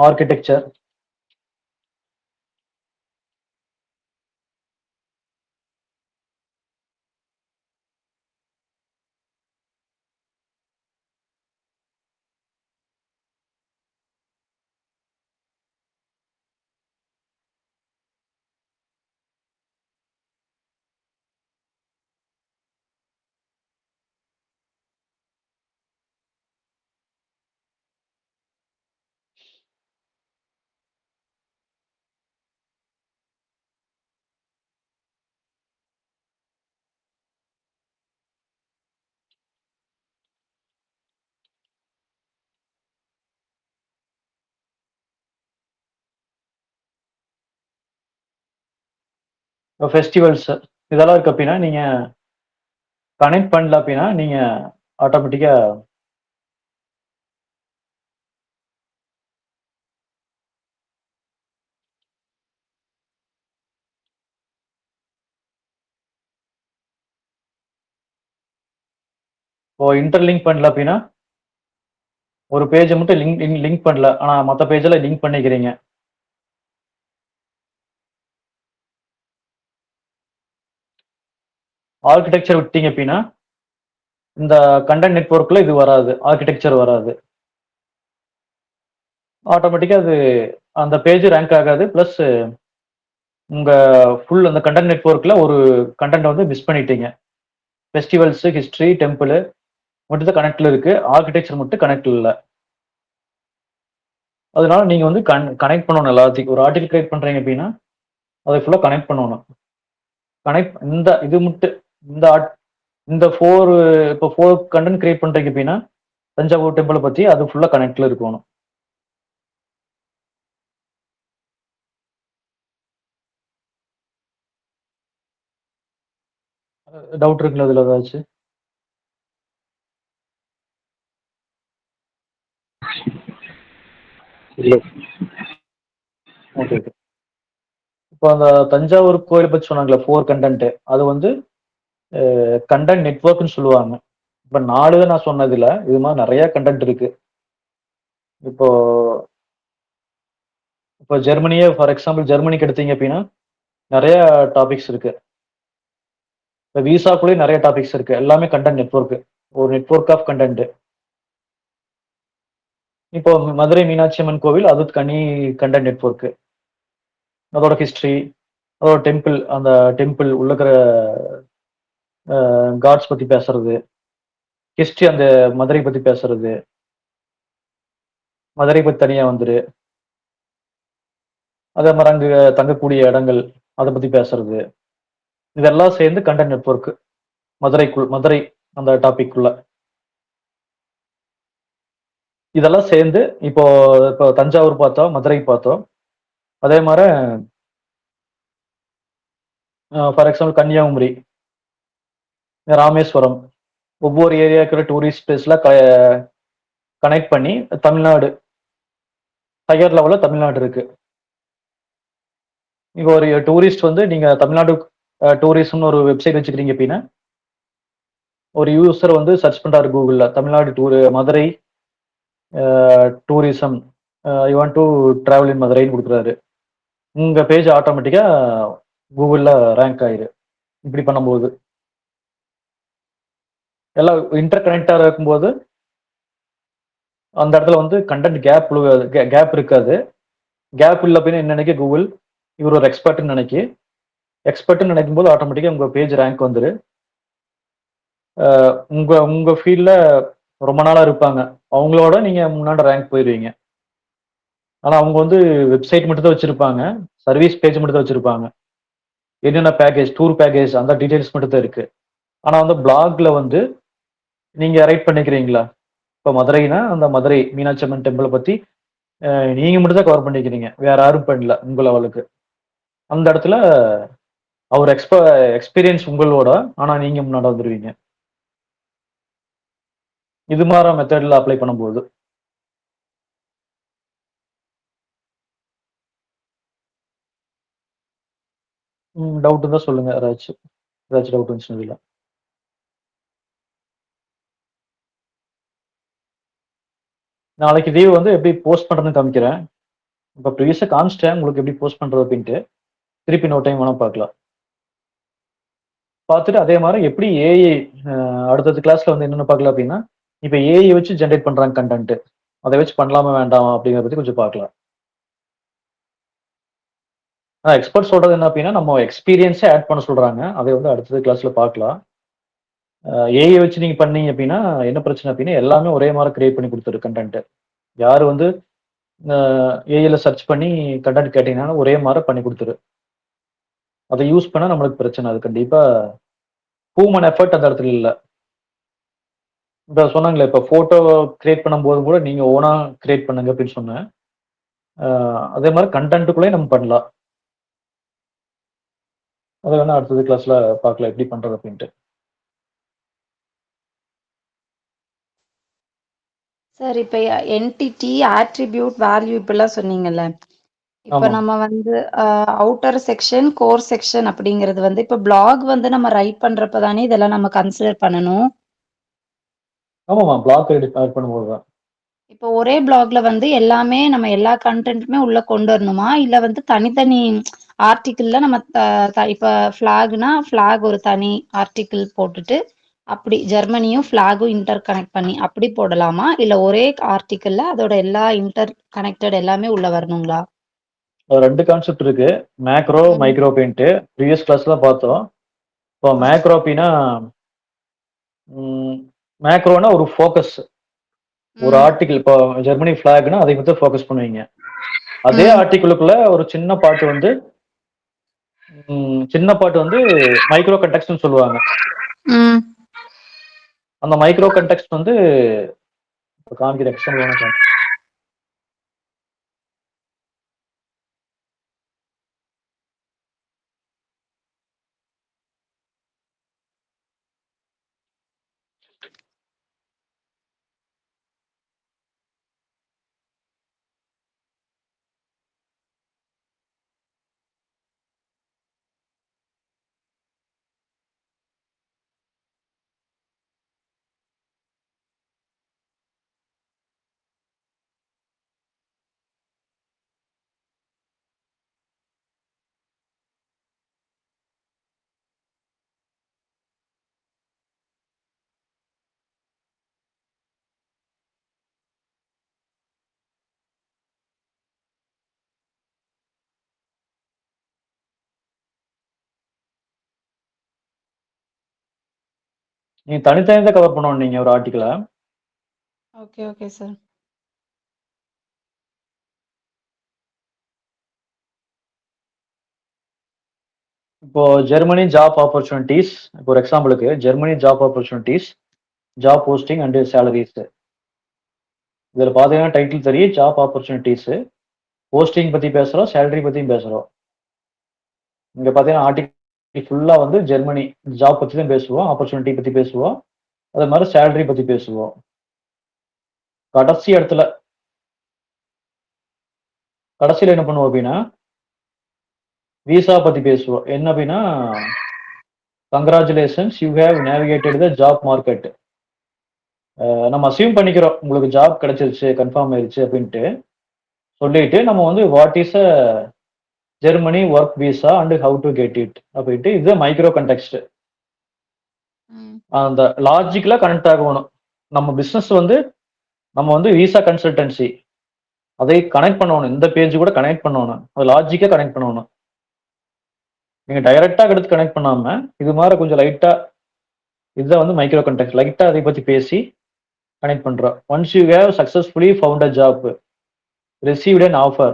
ஆர்கிடெக்சர், ஃபெஸ்டிவல்ஸ் இதெல்லாம் இருக்கு அப்படின்னா நீங்க கனெக்ட் பண்ணல அப்படின்னா நீங்க ஆட்டோமேட்டிக்கா இன்டர்லிங்க் பண்ணல அப்படின்னா ஒரு பேஜை மட்டும் லிங்க் பண்ணல, ஆனா மற்ற பேஜில் லிங்க் பண்ணிக்கிறீங்க. ஆர்கிடெக்சர் விட்டீங்க அப்படின்னா இந்த கண்டென்ட் நெட்வொர்க்ல இது வராது, ஆர்கிடெக்சர் வராது. ஆட்டோமேட்டிக்கா அது அந்த பேஜ் ரேங்க் ஆகாது. பிளஸ் உங்க ஃபுல் அந்த கண்டென்ட் நெட்வொர்க்ல ஒரு கண்டென்ட் வந்து மிஸ் பண்ணிட்டீங்க. ஃபெஸ்டிவல்ஸ், ஹிஸ்டரி, டெம்பிள் மட்டும் தான் கனெக்ட்ல இருக்கு. ஆர்கிடெக்சர் மட்டும் கனெக்ட் இல்ல. அதனால நீங்க வந்து கனெக்ட் பண்ணணும் எல்லாத்தையும். ஒரு ஆர்டிகல் கிரியேட் பண்றீங்க அப்படின்னா அதை ஃபுல்லா கனெக்ட் பண்ணணும். கனெக்ட் இந்த இது மட்டும் இந்த இந்த 4 இப்போ 4 கண்டென்ட் கிரியேட் பண்றீங்க அப்படின்னா தஞ்சாவூர் டெம்பிளை பத்தி அது ஃபுல்லா கனெக்ட்ல இருக்கணும். டவுட் இருக்குல்ல அதுல ஏதாச்சும்? இல்ல ஓகே ஓகே. இப்போ அந்த தஞ்சாவூர் கோயிலை பத்தி சொன்னாங்களே 4 கண்டென்ட், அது வந்து கண்டென்ட் நெட்வொர்க்னு சொல்லுவாங்க. இப்ப 4 தான் நான் சொன்னதுல இது மாதிரி நிறைய கண்டென்ட் இருக்கு. இப்போ இப்போ ஜெர்மனியே ஃபார் எக்ஸாம்பிள் ஜெர்மனிக்கு எடுத்தீங்க அப்படின்னா நிறைய டாபிக்ஸ் இருக்கு. இப்போ விசாக்குள்ளேயே நிறைய டாபிக்ஸ் இருக்கு. எல்லாமே கண்டென்ட் நெட்வொர்க், ஒரு நெட்வொர்க் ஆஃப் கண்டென்ட். இப்போ மதுரை மீனாட்சி அம்மன் கோவில் அது தனி கண்டென்ட் நெட்வொர்க். அதோட ஹிஸ்டரி, அதோட டெம்பிள், அந்த டெம்பிள் உள்ள இருக்கிற காட்ஸ் பத்தி பேசுறது, ஹிஸ்டரி அந்த மதுரை பத்தி பேசுறது, மதுரை பத்தி தனியா வந்துரு. அதே மாதிரி அங்க தங்கக்கூடிய இடங்கள் அதை பத்தி பேசுறது, இதெல்லாம் சேர்ந்து கண்டென்ட் நெட்வொர்க். மதுரை அந்த டாபிக் உள்ள இதெல்லாம் சேர்ந்து இப்போ இப்போ தஞ்சாவூர் பார்த்தோம், மதுரை பார்த்தோம். அதே மாதிரி ஃபார் எக்ஸாம்பிள் கன்னியாகுமரி, ராமேஸ்வரம், ஒவ்வொரு ஏரியாவுக்குள்ள டூரிஸ்ட் பிளேஸ்ல கனெக்ட் பண்ணி தமிழ்நாடு ஹையர் லெவல்ல தமிழ்நாடு இருக்கு. நீங்க ஒரு டூரிஸ்ட் வந்து நீங்க தமிழ்நாடு டூரிசம்னு ஒரு வெப்சைட் வச்சுக்கிறீங்க அப்படின்னா ஒரு யூசர் வந்து சர்ச் பண்றாரு கூகுள்ல Tamil Nadu Madurai tourism, I want to travel in மதுரைன்னு கொடுக்குறாரு. உங்க பேஜ் ஆட்டோமேட்டிக்கா கூகுள்ல ரேங்க் ஆயிரு. இப்படி பண்ணும்போது எல்லாம் இன்டர் கனெக்டா இருக்கும்போது அந்த இடத்துல வந்து கண்டென்ட் கேப் இருக்காது. கேப் இல்லை அப்படின்னு என்ன நினைக்க கூகுள் இவர் ஒரு எக்ஸ்பர்ட்னு நினைக்கும் போது ஆட்டோமேட்டிக்கா உங்க பேஜ் ரேங்க் வந்துரு. உங்க உங்க ஃபீல்ட்ல ரொம்ப நாளா இருப்பாங்க, அவங்களோட நீங்க முன்னாடி ரேங்க் போயிருவீங்க. ஆனா அவங்க வந்து வெப்சைட் மட்டும் தான் வச்சிருப்பாங்க, சர்வீஸ் பேஜ் மட்டும் தான் வச்சிருப்பாங்க. என்னென்ன பேக்கேஜ், டூர் பேக்கேஜ் அந்த டீடைல்ஸ் மட்டும் தான் இருக்கு. ஆனா வந்து பிளாக்ல வந்து நீங்க ரைட் பண்ணிக்கிறீங்களா? இப்போ மதுரைனா அந்த மதுரை மீனாட்சி அம்மன் டெம்பிளை பத்தி நீங்க மட்டும் தான் கவர் பண்ணிக்கிறீங்க, வேற யாரும் பண்ணல உங்க லெவலுக்கு. அந்த இடத்துல அவர் எக்ஸ்பீரியன்ஸ் உங்களோட, ஆனா நீங்க முன்னாடி வந்துருவீங்க. இது மாதிரி மெத்தட்ல அப்ளை பண்ணும்போது டவுட் இருந்தா சொல்லுங்க. ஏதாச்சும் டவுட் இருந்துச்சுன்னா இதுல. நாளைக்கு லீவ் வந்து எப்படி போஸ்ட் பண்றதுன்னு காமிக்கிறேன். இப்போ ப்ரீவியஸா காமிச்சிட்டேன் உங்களுக்கு எப்படி போஸ்ட் பண்றது அப்படின்ட்டு. திருப்பி இன்னொரு டைம் வேணா பார்க்கலாம். பார்த்துட்டு அதே மாதிரி எப்படி ஏஐ அடுத்தடுத்த கிளாஸ்ல வந்து என்னென்ன பார்க்கலாம் அப்படின்னா, இப்போ ஏஐ வச்சு ஜென்ரேட் பண்றாங்க கண்டென்ட், அதை வச்சு பண்ணலாமா வேண்டாமா அப்படிங்கிறத பத்தி கொஞ்சம் பார்க்கலாம். ஆனா எக்ஸ்பர்ட் சொல்றது என்ன அப்படின்னா நம்ம எக்ஸ்பீரியன்ஸே ஆட் பண்ண சொல்றாங்க. அதை வந்து அடுத்தது கிளாஸ்ல பார்க்கலாம். ஏஐ வச்சு நீங்க பண்ணீங்க அப்படின்னா என்ன பிரச்சனை அப்படின்னா எல்லாமே ஒரே மாதிரி கிரியேட் பண்ணி கொடுத்துரு கண்டென்ட். யாரு வந்து ஏஐல சர்ச் பண்ணி கண்டென்ட் கேட்டீங்கன்னா ஒரே மாதிரி பண்ணி கொடுத்துரு. அதை யூஸ் பண்ணா நம்மளுக்கு பிரச்சனை. அது கண்டிப்பா ஹியூமன் எஃபர்ட் அந்த இடத்துல இல்ல. இப்ப சொன்னாங்களே இப்ப போட்டோ கிரியேட் பண்ணும்போது கூட நீங்க ஓனா கிரியேட் பண்ணுங்க அப்படின்னு சொன்னேன். அதே மாதிரி கண்டென்ட்டுக்குள்ளே நம்ம பண்ணலாம். அதை வேணா அடுத்தது கிளாஸ்ல பார்க்கலாம் எப்படி பண்றது அப்படின்ட்டு. சார் இப்ப என்டிட்டி, ஆட்ரிபியூட், வேல்யூ இப்படிலாம் சொன்னீங்கல்ல. இப்ப ஆமா நம்ம வந்து அவுட்டர் செக்ஷன், கோர் செக்ஷன் அப்படிங்கிறது வந்து இப்ப பிளாக் வந்து நம்ம ரைட் பண்றப்ப தானே இதெல்லாம் நம்ம கன்சிடர் பண்ணணும். ஆமாமா பிளாக் ஆட் பண்ணும்போது தான். இப்போ ஒரே பிளாக்ல வந்து எல்லாமே நம்ம எல்லா கன்டென்ட்டுமே உள்ள கொண்டு வரணுமா? இல்ல வந்து தனித்தனி ஆர்டிக்கிள்ல நம்ம இப்ப ஃபிளாக்னா ஃபிளாக் ஒரு தனி ஆர்டிக்கிள் போட்டுட்டு, அப்படி ஜெர்மனியும் ஃபிளாகும் இன்டர் கனெக்ட் பண்ணி அப்படி போடலாமா? இல்ல ஒரே ஆர்டிக்கிள்ல அதோட எல்லா இன்டர் கனெக்டட் எல்லாமே உள்ள வரணுங்களா? 2 கான்செப்ட் இருக்கு. மேக்ரோ, ம். Micro paint. ப்ரீவியஸ் கிளாஸ்ல பார்த்தோம். இப்போ ஓ! மேக்ரோபின்னா மேக்ரோனா ஒரு ஃபோக்கஸ். ஒரு ம். ஆர்டிக்கிள் இப்போ ஜெர்மனி ஃபிளாக்னா அதை மட்டும் ஃபோக்கஸ் பண்ணுவீங்க. அதே ம். ஆர்டிக்கிளுக்குள்ள ஒரு சின்ன பார்ட் வந்து மைக்ரோ கன்டெக்ஸ்ட்னு சொல்லுவாங்க. ம். அந்த மைக்ரோ கன்டெக்ஸ்ட் வந்து இப்ப காமிக்கிற எக்ஸ்டர்னல் வேணா காமி நீங்க தனித்தனி தான் கவர் பண்ணணும் நீங்க ஒரு ஆர்டிக்கிள. Okay, okay sir. இப்போ ஜெர்மனி ஜாப் ஆப்பர்ச்சுனிட்டீஸ் இப்போ ஒரு எக்ஸாம்பிளுக்கு Germany job opportunities, job posting and salaries. இதுல பாத்தீங்கன்னா டைட்டில் தெரியும் ஜாப் ஆப்பர்ச்சுனிட்டீஸ். போஸ்டிங் பத்தி பேசுறோம், சேலரி பத்தியும் பேசுறோம். இங்க பாத்தீங்கன்னா ஆர்டிகல் ஃபுல்லா வந்து ஜெர்மனி ஜாப் பத்தி தான் பேசுவோம், ஆப்பர்ச்சுனிட்டி பத்தி பேசுவோம், அதே மாதிரி சேலரி பத்தி பேசுவோம். கடைசியில என்ன பண்ணுவோம் அப்படின்னா விசா பத்தி பேசுவோம். என்ன அப்படின்னா congratulations you have navigated the job market. நம்ம அசியூம் பண்ணிக்கிறோம் உங்களுக்கு ஜாப் கிடைச்சிருச்சு கன்ஃபார்ம் ஆயிருச்சு அப்படின்ட்டு சொல்லிட்டு நம்ம வந்து what is a Germany work visa and how to get it அப்படின்ட்டு இது மைக்ரோ கண்டெக்ஸ்ட். ம். அந்த லாஜிக்ல கனெக்ட் ஆகணும். நம்ம பிசினஸ் வந்து நம்ம வந்து விசா கன்சல்டன்சி அதை கனெக்ட் பண்ணணும். இந்த பேஜ் கூட கனெக்ட் பண்ணணும். அது லாஜிக்கா கனெக்ட் பண்ணணும். நீங்க டைரக்டா எடுத்து கனெக்ட் பண்ணாம இது மாதிரி கொஞ்சம் லைட்டா இதுதான் வந்து மைக்ரோ கண்டெக்ட் லைட்டா அதை பத்தி பேசி கனெக்ட் பண்றோம். Once you have successfully found a job received an offer,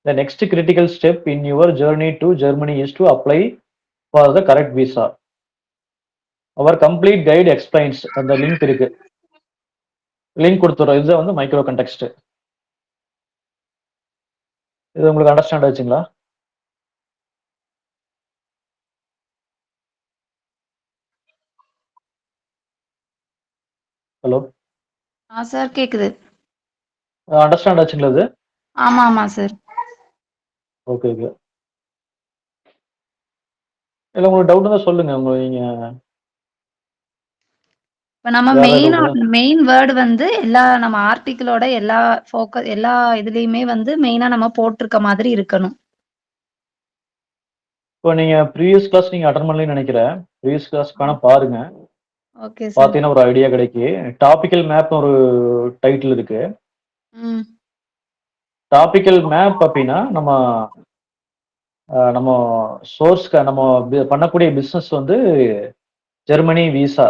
the next critical step in your journey to Germany is to apply for the correct visa. Our complete guide explains. அந்த லிங்க் இருக்கு, லிங்க் கொடுத்துறோம். இதுதான் வந்து மைக்ரோ கண்டெக்ஸ்ட். இது உங்களுக்கு அண்டர்ஸ்டாண்ட் ஆச்சுங்களா? ஹலோ, சார் கேக்குது. அண்டர்ஸ்டாண்ட் ஆச்சுங்களா இது? ஆமா, ஆமா சார். Okay okay. இல்லை உங்களுக்கு டவுட் இருந்தால் சொல்லுங்க. நீங்க இப்ப நம்ம வேற டவுட் மெயின் வேர்ட் வந்து எல்லா நம்ம ஆர்டிக்கிளோட எல்லா இதுலயுமே வந்து மெயினா நம்ம போட்டிருக்க மாதிரி இருக்கணும். இப்போ நீங்க ப்ரீவியஸ் கிளாஸ் நீங்க அட்டன் பண்ணலன்னு நினைக்கிறேன். ப்ரீவியஸ் கிளாஸ்க்கான பாருங்க. Okay sir. பார்த்தீங்கன்னா ஒரு ஐடியா கிடைக்கு. டாபிக்கல் மேப் ஒரு டைட்டில் இருக்கு. ம். டாபிக்கல் மேப் அப்படின்னா நம்ம சோர்ஸ்க்கு நம்ம பண்ணக்கூடிய பிசினஸ் வந்து ஜெர்மனி விசா.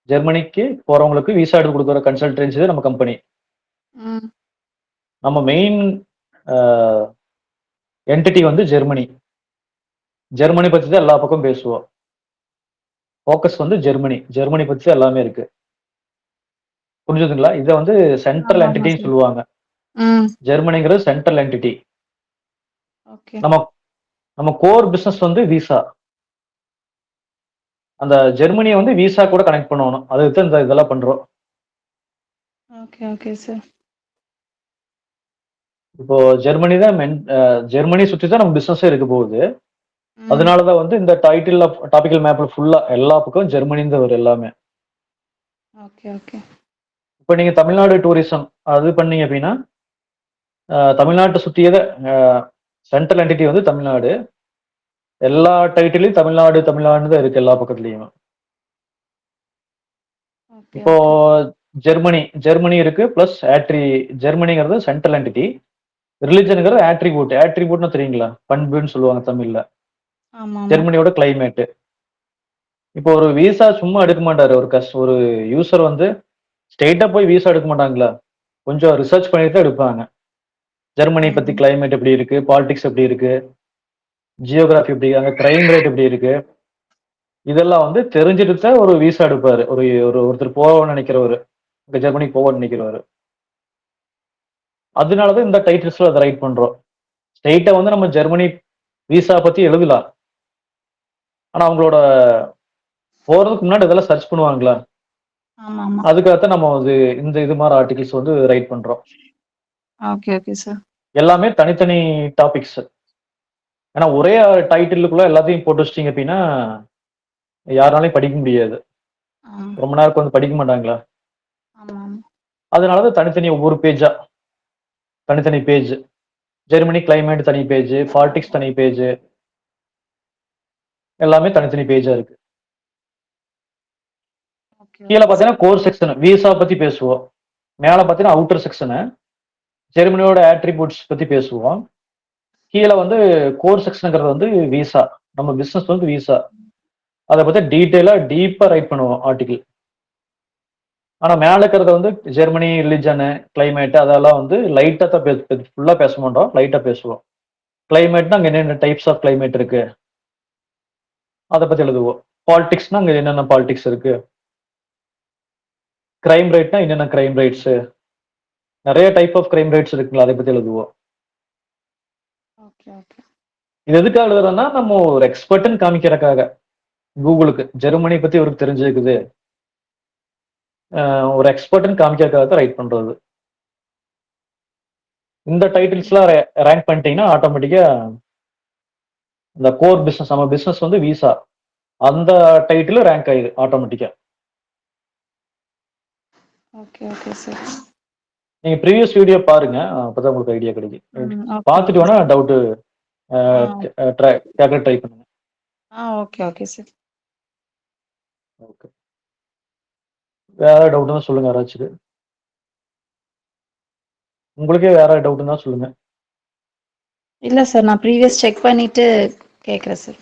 ஜெர்மனிக்கு போறவங்களுக்கு விசா எடுத்து கொடுக்குற கன்சல்டன்சி நம்ம கம்பெனி. ம். நம்ம மெயின் என்டிட்டி வந்து ஜெர்மனி. ஜெர்மனி பத்தி தான் எல்லா பக்கம் பேசுவோம். ஃபோக்கஸ் வந்து ஜெர்மனி பத்தி தான் எல்லாமே இருக்கு. புரிஞ்சுதுங்களா? இதை வந்து சென்ட்ரல் ஆமா, ஆமா என்டிட்டின்னு சார். சொல்லுவாங்க. ம். ஜெர்மனிங்கிறது சென்ட்ரல் என்டிட்டி. ஓகே. நம்ம நம்ம கோர் பிசினஸ் வந்து விசா. அந்த ஜெர்மனியை வந்து விசா கூட கனெக்ட் பண்ணணும். அதுக்கு தான் இந்த இதெல்லாம் பண்றோம். Okay, okay sir. இப்போ ஜெர்மனி சுற்றி தான் நம்ம பிசினஸே இருக்க போகுது. ம். அதனாலதான் வந்து இந்த டாபிக்கல் மேப்ல ஃபுல்லா எல்லா பக்கம் ஜெர்மனி தான் வரும் எல்லாமே. Okay, okay. இப்போ நீங்க தமிழ்நாடு டூரிசம் அது பண்ணீங்க அப்படின்னா தமிழ்நாட்டை சுற்றியத சென்ட்ரல் என்டிட்டி வந்து தமிழ்நாடு. எல்லா டைட்டிலையும் தமிழ்நாடு தமிழ்நாடுன்னு தான் இருக்கு எல்லா பக்கத்துலயும். ஓகே இப்போ ஓகே ஜெர்மனி இருக்கு பிளஸ் ஜெர்மனிங்கிறது சென்ட்ரல் என்டிட்டி. ரிலிஜனுங்கிறது ஆட்ரிபியூட்னு தெரியுங்களா? பண்புன்னு சொல்லுவாங்க தமிழ்ல. ஆமா ஆமா ஜெர்மனியோட கிளைமேட். இப்போ ஒரு விசா சும்மா எடுக்க மாட்டாரு. ஒரு யூசர் வந்து ஸ்ட்ரெயிட்டா போய் விசா எடுக்க மாட்டாங்களா? கொஞ்சம் ரிசர்ச் பண்ணிட்டு தான் எடுப்பாங்க. ஜெர்மனி பத்தி ம் கிளைமேட் எப்படி இருக்கு, பாலிடிக்ஸ் எப்படி இருக்கு, ஜியோகிராஃபி எப்படி, அங்க கிரைம் ரேட் எப்படி இருக்கு, இதெல்லாம் வந்து தெரிஞ்சுட்டு தான் ஒரு விசா எடுப்பாரு. ஒருத்தர் போகணும்னு நினைக்கிறவரு, இங்க ஜெர்மனி போகணும்னு நினைக்கிறவரு. அதனாலதான் இந்த டைட்டில்ஸ்ல அதை ரைட் பண்றோம். ஸ்ட்ரெயிட்டா வந்து நம்ம ஜெர்மனி விசா பத்தி எழுதலாம். ஆனா அவங்களோட போறதுக்கு முன்னாடி இதெல்லாம் சர்ச் பண்ணுவாங்களா? ஆமா ஆமா அதுக்காகத்தான் நம்ம வந்து இது மாதிரி ஆர்டிகல்ஸ் வந்து ரைட் பண்றோம். Okay okay sir. எல்லாமே தனித்தனி டாபிக்ஸ். ஏன்னா ஒரே டைட்டிலுக்குள்ள எல்லாத்தையும் போட்டு வச்சிட்டீங்க அப்படின்னா யாராலையும் படிக்க முடியாது. ஆமா ரொம்ப நேரம் உட்காந்து படிக்க மாட்டாங்களா? ஆமா ஆமா அதனாலதான் தனித்தனி ஒவ்வொரு தனித்தனி பேஜ். ஜெர்மனி கிளைமேட் தனி பேஜ், பாலிடிக்ஸ் தனி பேஜ், எல்லாமே தனித்தனி பேஜா இருக்கு. ஓகே கீழே ஓகே சார். பார்த்தீங்கன்னா கோர் செக்ஷன் விசா பத்தி பேசுவோம். மேல பார்த்தீங்கன்னா அவுட்டர் செக்ஷனு ஜெர்மனியோட ஆட்ரிபியூட்ஸ் பத்தி பேசுவோம். கீழே வந்து கோர் செக்ஷனுங்கிறது வந்து விசா. நம்ம பிசினஸ் வந்து விசா. அதை பத்தி டீப்பா ரைட் பண்ணுவோம் ஆர்டிகிள். ஆனா மேல இருக்கிறத வந்து ஜெர்மனி ரிலிஜனு கிளைமேட் அதெல்லாம் வந்து லைட்டா தான் ஃபுல்லா பேச மாட்டோம். லைட்டா பேசுவோம். கிளைமேட்னா அங்க என்னென்ன டைப்ஸ் ஆஃப் கிளைமேட் இருக்கு அதை பத்தி எழுதுவோம். பாலிடிக்ஸ்னா அங்க என்னென்ன பாலிடிக்ஸ் இருக்கு, கிரைம் ரேட்னா என்னென்ன கிரைம் ரேட்ஸ், நிறைய டைப் ஆஃப் கிரைம் ரேட்ஸ் இருக்குங்களா அதை பத்தி எழுதுவோம். ஓகே ஓகே இது எதுக்காக எழுதுறோம்னா நம்ம ஒரு எக்ஸ்பர்ட்னு காமிக்கிறதுக்காக. கூகுளுக்கு ஜெர்மனி பத்தி இவருக்கு தெரிஞ்சிருக்குது, ஒரு எக்ஸ்பர்ட்னு காமிக்கிறதுக்காக தான் ரைட் பண்றது. இந்த டைட்டில்ஸ்லாம் ரேங்க் பண்ணிட்டீங்கன்னா ஆட்டோமேட்டிக்கா இந்த கோர் பிசினஸ், நம்ம பிசினஸ் வந்து விசா, அந்த டைட்டில் ரேங்க் ஆயிடுது ஆட்டோமேட்டிக்கா. Okay okay sir. நீங்க ப்ரீவியஸ் வீடியோ பாருங்க, அப்பதான் உங்களுக்கு ஐடியா கிடைக்கும். ஓகே பார்த்துட்டு ஓகே வேணா சார். டவுட் ஆ கேட்க ட்ரை பண்ணுங்க. Okay okay sir. ஓகே, வேற டவுட்னா சொல்லுங்க யாராச்சும். உங்களுக்கே வேற டவுட்னா சொல்லுங்க. இல்ல சார், நான் ப்ரீவியஸ் செக் பண்ணிட்டு கேக்குறேன் சார்.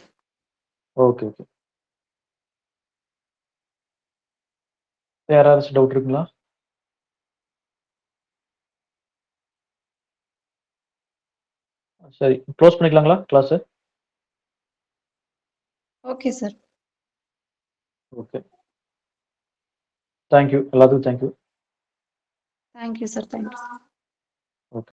ஓகே ஓகே, வேற யாராச்சும் டவுட் இருக்குங்களா? சரி, க்ளோஸ் பண்ணிக்கலாங்களா class? Okay sir. Okay, thank you எல்லாத்துக்கும் thank you. Thank you sir. Thank you. Okay.